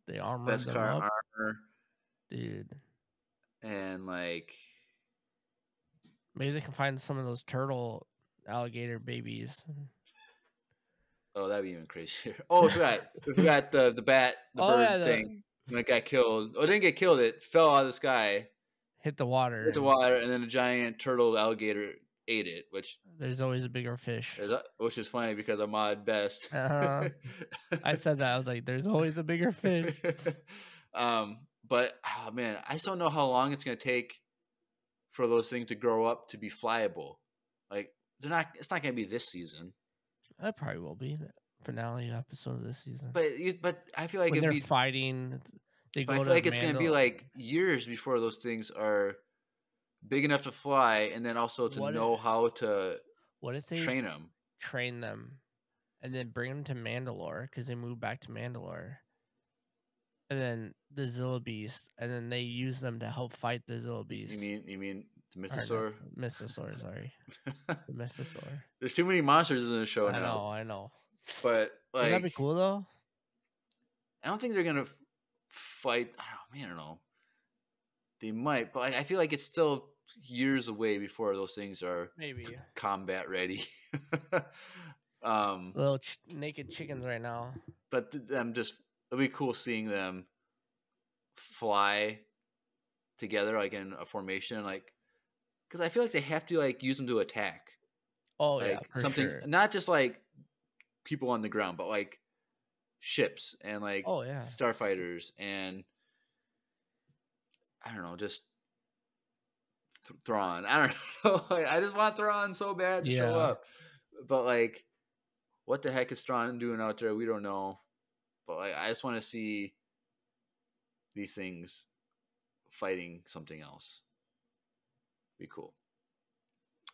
Speaker 4: They armor them
Speaker 1: Beskar
Speaker 4: up,
Speaker 1: armor,
Speaker 4: dude.
Speaker 1: and like
Speaker 4: Maybe they can find some of those turtle alligator babies.
Speaker 1: oh, that'd be even crazier. Oh, we forgot the bat, the bird thing when it got killed. Oh, it didn't get killed. It fell out of the sky,
Speaker 4: hit the water,
Speaker 1: and then a giant turtle alligator ate it. Which
Speaker 4: there's always a bigger fish.
Speaker 1: Which is funny because I'm odd best.
Speaker 4: I said that. I was like, there's always a bigger fish.
Speaker 1: But oh man, I just don't know how long it's gonna take for those things to grow up to be flyable. Like it's not gonna be this season.
Speaker 4: That probably will be the finale episode of this season.
Speaker 1: But I feel like
Speaker 4: when they're fighting, I feel
Speaker 1: like it's gonna be like years before those things are big enough to fly, and then also to know how to train them, and then bring them to Mandalore because they move back to Mandalore, and then the Zilla Beast, and then they use them to help fight the Zilla Beast. You mean the Mythosaur?
Speaker 4: Mythosaur, sorry, the Mythosaur.
Speaker 1: There's too many monsters in the show now.
Speaker 4: I know.
Speaker 1: But like,
Speaker 4: wouldn't that be cool though?
Speaker 1: I don't think they're gonna fight. I don't know. They might, but I feel like it's still years away before those things are
Speaker 4: maybe
Speaker 1: combat ready.
Speaker 4: Little naked chickens right now.
Speaker 1: But it'll be cool seeing them fly together, like in a formation, like because I feel like they have to like use them to attack.
Speaker 4: Oh
Speaker 1: like,
Speaker 4: yeah, for
Speaker 1: something
Speaker 4: sure.
Speaker 1: Not just like people on the ground, but like ships and like starfighters and I don't know, just Thrawn. I don't know. I just want Thrawn so bad to show up, but like, what the heck is Thrawn doing out there? We don't know. But like, I just want to see these things fighting something else. Be cool.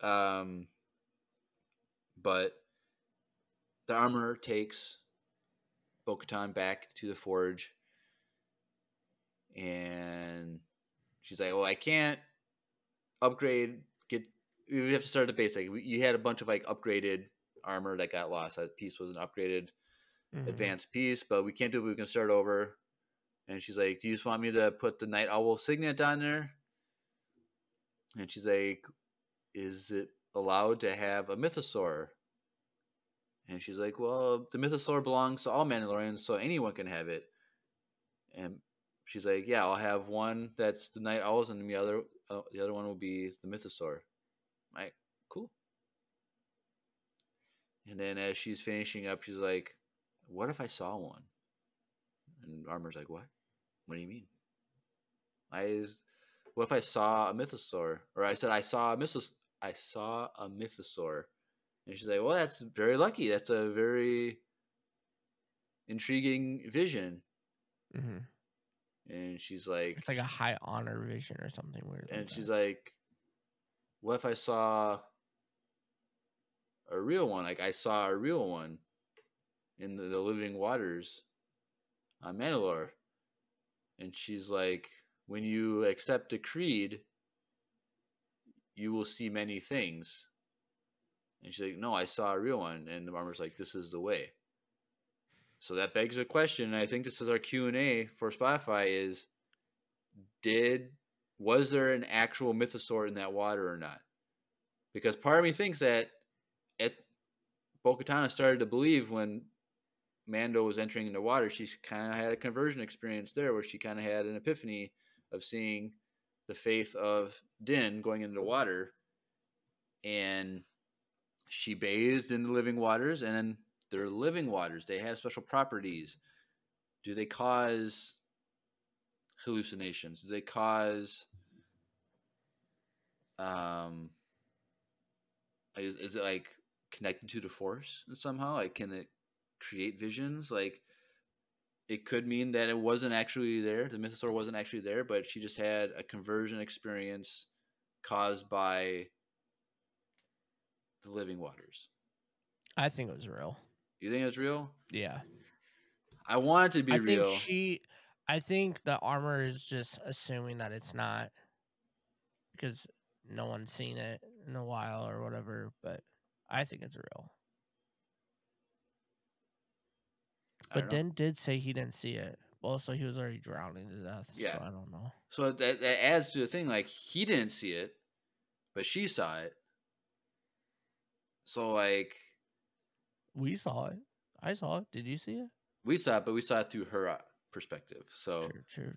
Speaker 1: But the armor takes Bo-Katan back to the forge, and she's like, "Well, I can't upgrade. We have to start at the basic. You had a bunch of like upgraded armor that got lost. That piece was an upgraded, advanced piece, but we can't do it. We can start over." And she's like, "Do you just want me to put the Night Owl signet on there?" And she's like, "Is it allowed to have a mythosaur?" And she's like, "Well, the mythosaur belongs to all Mandalorians, so anyone can have it." And she's like, "Yeah, I'll have one that's the Night Owls, and the other one will be the mythosaur." Right, cool. And then as she's finishing up, she's like, "What if I saw one?" And Armor's like, "What? What do you mean?" What if I saw a mythosaur? Or I said I saw a mythosaur. And she's like, "Well, that's very lucky. That's a very intriguing vision." And she's like,
Speaker 4: "It's like a high honor vision or something weird."
Speaker 1: And she's like, "What if I saw a real one? Like I saw a real one in the living waters on Mandalore." And she's like, "When you accept a creed, you will see many things." And she's like, "No, I saw a real one." And the Armor's like, "This is the way." So that begs a question, and I think this is our Q&A for Spotify is, was there an actual mythosaur in that water or not? Because part of me thinks that Bo-Katan started to believe when Mando was entering into water, she kind of had a conversion experience there where she kind of had an epiphany of seeing the faith of Din going into the water, and she bathed in the living waters, and they're living waters. They have special properties. Do they cause hallucinations? Do they cause is it like connected to the Force somehow? Like, can it create visions? Like, it could mean that it wasn't actually there. The mythosaur wasn't actually there, but she just had a conversion experience caused by the living waters.
Speaker 4: I think it was real.
Speaker 1: You think it's real?
Speaker 4: Yeah.
Speaker 1: I want it to be real.
Speaker 4: I think the Armor is just assuming that it's not. because no one's seen it in a while or whatever. But I think it's real. But Den did say he didn't see it. Well, so he was already drowning to death.
Speaker 1: Yeah.
Speaker 4: So I don't know.
Speaker 1: So that adds to the thing. Like, he didn't see it, but she saw it. So, like,
Speaker 4: we saw it. I saw it. Did you see it?
Speaker 1: We saw it, but we saw it through her perspective. So,
Speaker 4: True.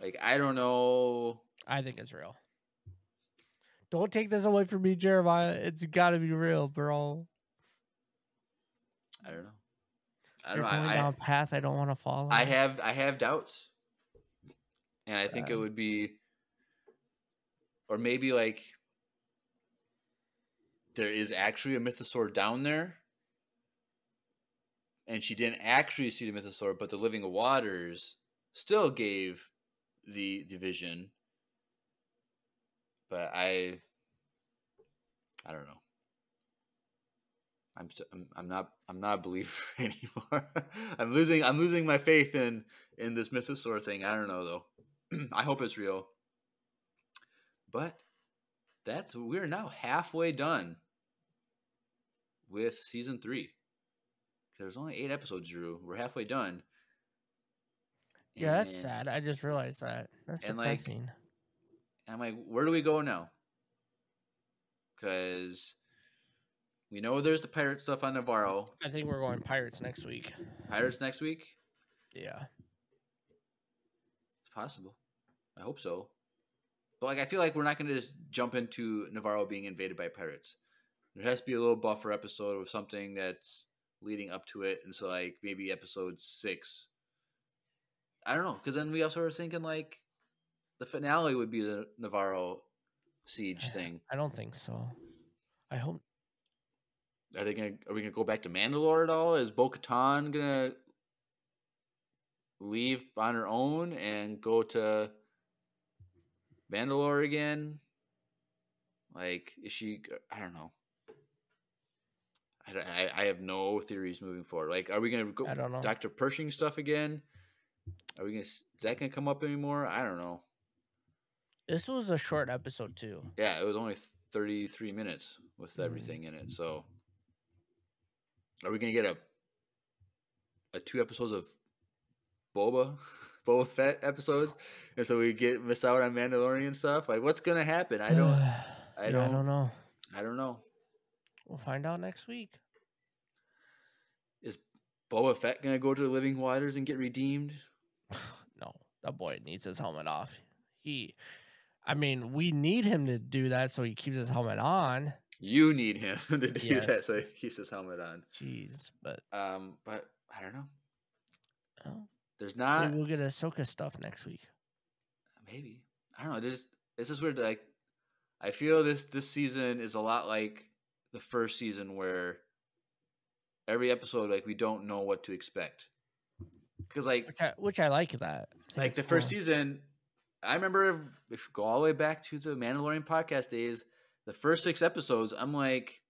Speaker 1: like, I don't know.
Speaker 4: I think it's real. Don't take this away from me, Jeremiah. It's got to be real, bro.
Speaker 1: I don't know.
Speaker 4: You're going down a path I don't want to follow.
Speaker 1: I have doubts, and I think it would be, or maybe like there is actually a mythosaur down there, and she didn't actually see the mythosaur, but the living waters still gave the vision. But I don't know. I'm not a believer anymore. I'm losing my faith in this mythosaur thing. I don't know though. I hope it's real. But we're now halfway done with season 3. There's only 8 episodes, Drew. We're halfway done.
Speaker 4: Yeah, that's sad. I just realized that. That's depressing.
Speaker 1: I'm like, where do we go now? Because we know there's the pirate stuff on Navarro.
Speaker 4: I think we're going Pirates next week.
Speaker 1: Pirates next week?
Speaker 4: Yeah.
Speaker 1: It's possible. I hope so. But like, I feel like we're not going to just jump into Navarro being invaded by pirates. There has to be a little buffer episode of something that's leading up to it. And so like maybe episode 6. I don't know. Because then we also were thinking like the finale would be the Navarro siege thing.
Speaker 4: I don't think so. I hope.
Speaker 1: Are we gonna go back to Mandalore at all? Is Bo-Katan gonna leave on her own and go to Mandalore again? Like, is she? I don't know. I have no theories moving forward. Like, are we gonna go
Speaker 4: I don't know.
Speaker 1: Dr. Pershing stuff again? Is that gonna come up anymore? I don't know.
Speaker 4: This was a short episode too.
Speaker 1: Yeah, it was only 33 minutes with everything in it. So, are we gonna get a 2 episodes of Boba Fett episodes, and so we miss out on Mandalorian stuff? Like, what's gonna happen? I don't know. I don't know.
Speaker 4: We'll find out next week.
Speaker 1: Is Boba Fett gonna go to the living waters and get redeemed?
Speaker 4: No, that boy needs his helmet off. We need him to do that so he keeps his helmet on.
Speaker 1: You need him to do that so he keeps his helmet on.
Speaker 4: Jeez, but
Speaker 1: I don't know.
Speaker 4: Oh,
Speaker 1: there's not.
Speaker 4: Maybe we'll get Ahsoka stuff next week.
Speaker 1: Maybe, I don't know. It's just weird. Like, I feel this season is a lot like the first season, where every episode, like, we don't know what to expect. Because like,
Speaker 4: which I like that.
Speaker 1: Like the first season, I remember if you go all the way back to the Mandalorian podcast days, the first 6 episodes, I'm like,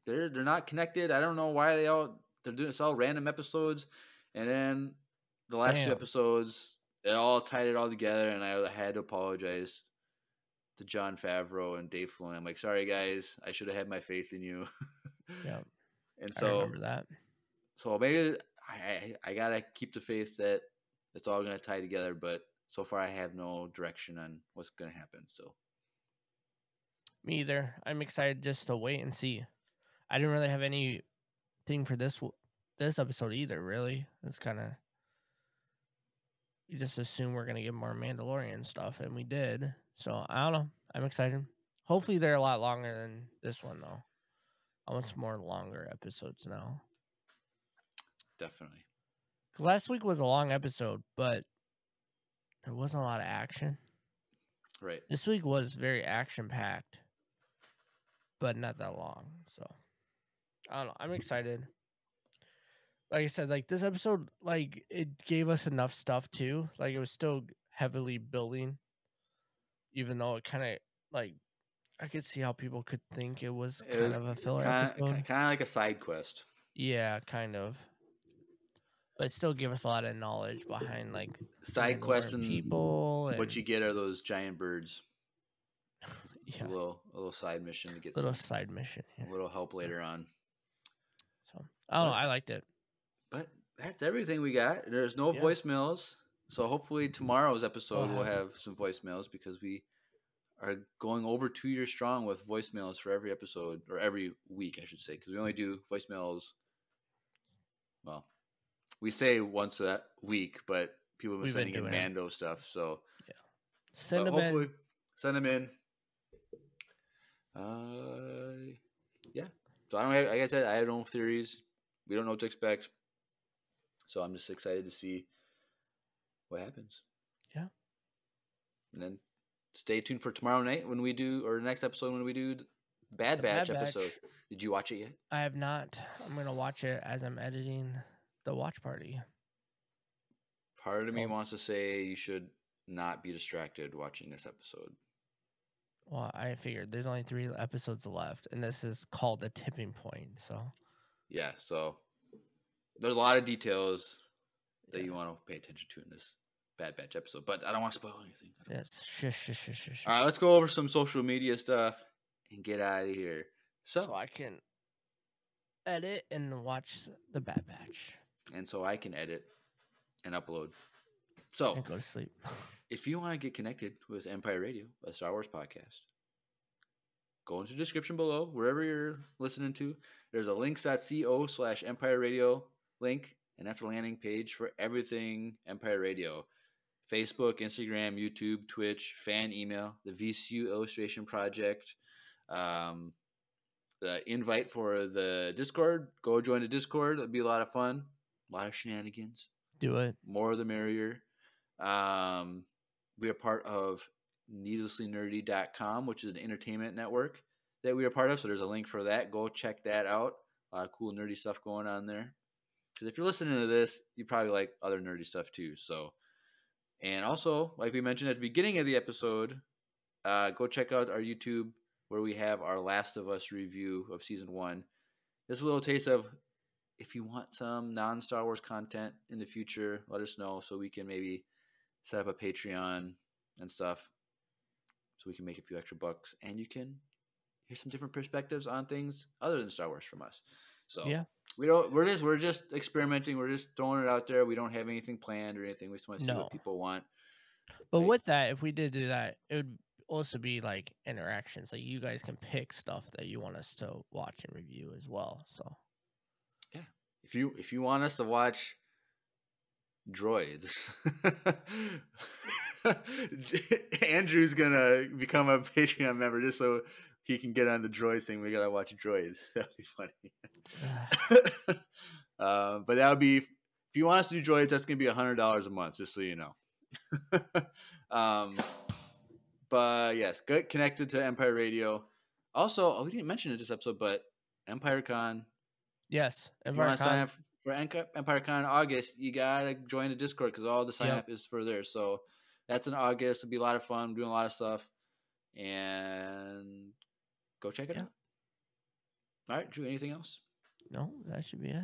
Speaker 1: they're not connected. I don't know why they're doing it's all random episodes, and then the last 2 episodes, it all tied it all together, and I had to apologize to Jon Favreau and Dave Filoni. I'm like, sorry guys, I should have had my faith in you.
Speaker 4: Yeah,
Speaker 1: and so
Speaker 4: I remember that.
Speaker 1: So maybe I gotta keep the faith that it's all gonna tie together, but so far I have no direction on what's gonna happen. So
Speaker 4: me either. I'm excited just to wait and see. I didn't really have anything for this episode either. Really, it's kind of, you just assume we're gonna get more Mandalorian stuff, and we did. So I don't know. I'm excited. Hopefully they're a lot longer than this one though. I want some more longer episodes now.
Speaker 1: Definitely.
Speaker 4: Last week was a long episode, but there wasn't a lot of action.
Speaker 1: Right.
Speaker 4: This week was very action-packed, but not that long. So, I don't know. I'm excited. Like I said, like this episode, like it gave us enough stuff too. Like it was still heavily building, even though it kind of like, I could see how people could think it was kind of a filler episode.
Speaker 1: Kind of like a side quest.
Speaker 4: Yeah, kind of. but still give us a lot of knowledge behind like
Speaker 1: Side quests
Speaker 4: Mandalorian
Speaker 1: and
Speaker 4: people. And,
Speaker 1: what you get are those giant birds.
Speaker 4: yeah,
Speaker 1: A little side mission to get
Speaker 4: little
Speaker 1: some
Speaker 4: side mission. Yeah.
Speaker 1: a little help later on.
Speaker 4: So I don't know. I liked it.
Speaker 1: But that's everything we got. There's no
Speaker 4: Yeah.
Speaker 1: voicemails. So hopefully tomorrow's episode
Speaker 4: Oh,
Speaker 1: we'll have some voicemails because we are going over 2 years strong with voicemails for every episode, or every week, I should say, because we only do voicemails. Well, we say once a week, but people have been
Speaker 4: We've been
Speaker 1: sending in
Speaker 4: doing it.
Speaker 1: Mando stuff. So
Speaker 4: Send them
Speaker 1: hopefully
Speaker 4: in.
Speaker 1: send them in. Yeah. So like I said, I have no theories. We don't know what to expect. So I'm just excited to see what happens.
Speaker 4: Yeah.
Speaker 1: And then stay tuned for tomorrow night when we do, or next episode when we do Bad
Speaker 4: The
Speaker 1: Batch
Speaker 4: Bad
Speaker 1: episode.
Speaker 4: Batch.
Speaker 1: Did you watch it yet?
Speaker 4: I have not. I'm gonna watch it as I'm editing the watch party.
Speaker 1: Part of me
Speaker 4: Well-
Speaker 1: wants to say you should not be distracted watching this episode.
Speaker 4: Well, I figured there's only 3 episodes left, and this is called a tipping point. So
Speaker 1: Yeah, so there's a lot of details that
Speaker 4: Yeah.
Speaker 1: you want to pay attention to in this Bad Batch episode, but I don't want to spoil anything.
Speaker 4: yes, shush.
Speaker 1: All right, let's go over some social media stuff and get out of here.
Speaker 4: So I can edit and watch the Bad Batch
Speaker 1: And so I can edit and upload. So
Speaker 4: and go to sleep.
Speaker 1: if you want to get connected with Empire Radio, a Star Wars podcast, go into the description below, wherever you're listening to. There's a links.co/Empire Radio link, and that's a landing page for everything Empire Radio. Facebook, Instagram, YouTube, Twitch, fan email, the VCU Illustration Project, the invite for the Discord. Go join the Discord. It'll be a lot of fun, a lot of shenanigans.
Speaker 4: Do it.
Speaker 1: More the merrier. We are part of needlesslynerdy.com, which is an entertainment network that we are part of. So there's a link for that. Go check that out. A lot of cool nerdy stuff going on there. Because if you're listening to this, you probably like other nerdy stuff too. So, and also, like we mentioned at the beginning of the episode, go check out our YouTube where we have our Last of Us review of season 1. This is a little taste of, if you want some non-Star Wars content in the future, let us know so we can maybe set up a Patreon and stuff so we can make a few extra bucks and you can hear some different perspectives on things other than Star Wars from us. So
Speaker 4: Yeah.
Speaker 1: we're just experimenting. We're just throwing it out there. We don't have anything planned or anything. We just want to see
Speaker 4: No.
Speaker 1: what people want.
Speaker 4: But
Speaker 1: Right.
Speaker 4: with that, if we did do that, it would also be like interactions. Like you guys can pick stuff that you want us to watch and review as well. So
Speaker 1: If you want us to watch droids, Andrew's gonna become a Patreon member just so he can get on the droids thing. We gotta watch droids. That'd be funny. But that would be, if you want us to do droids, that's gonna be $100 a month, just so you know. But yes, get connected to Empire Radio. Also, we didn't mention it this episode, but EmpireCon.
Speaker 4: yes,
Speaker 1: If you want to sign up for EmpireCon in August, you gotta join the Discord because all the sign up is for there. So that's in August. It'll be a lot of fun. We're doing a lot of stuff, and go check it out. All right, Drew. Anything else?
Speaker 4: No, that should be it.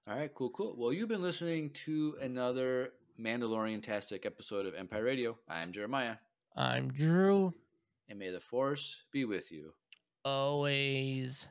Speaker 1: All right, cool. Well, you've been listening to another Mandalorian-tastic episode of Empire Radio. I'm Jeremiah,
Speaker 4: I'm Drew.
Speaker 1: and may the Force be with you.
Speaker 4: Always.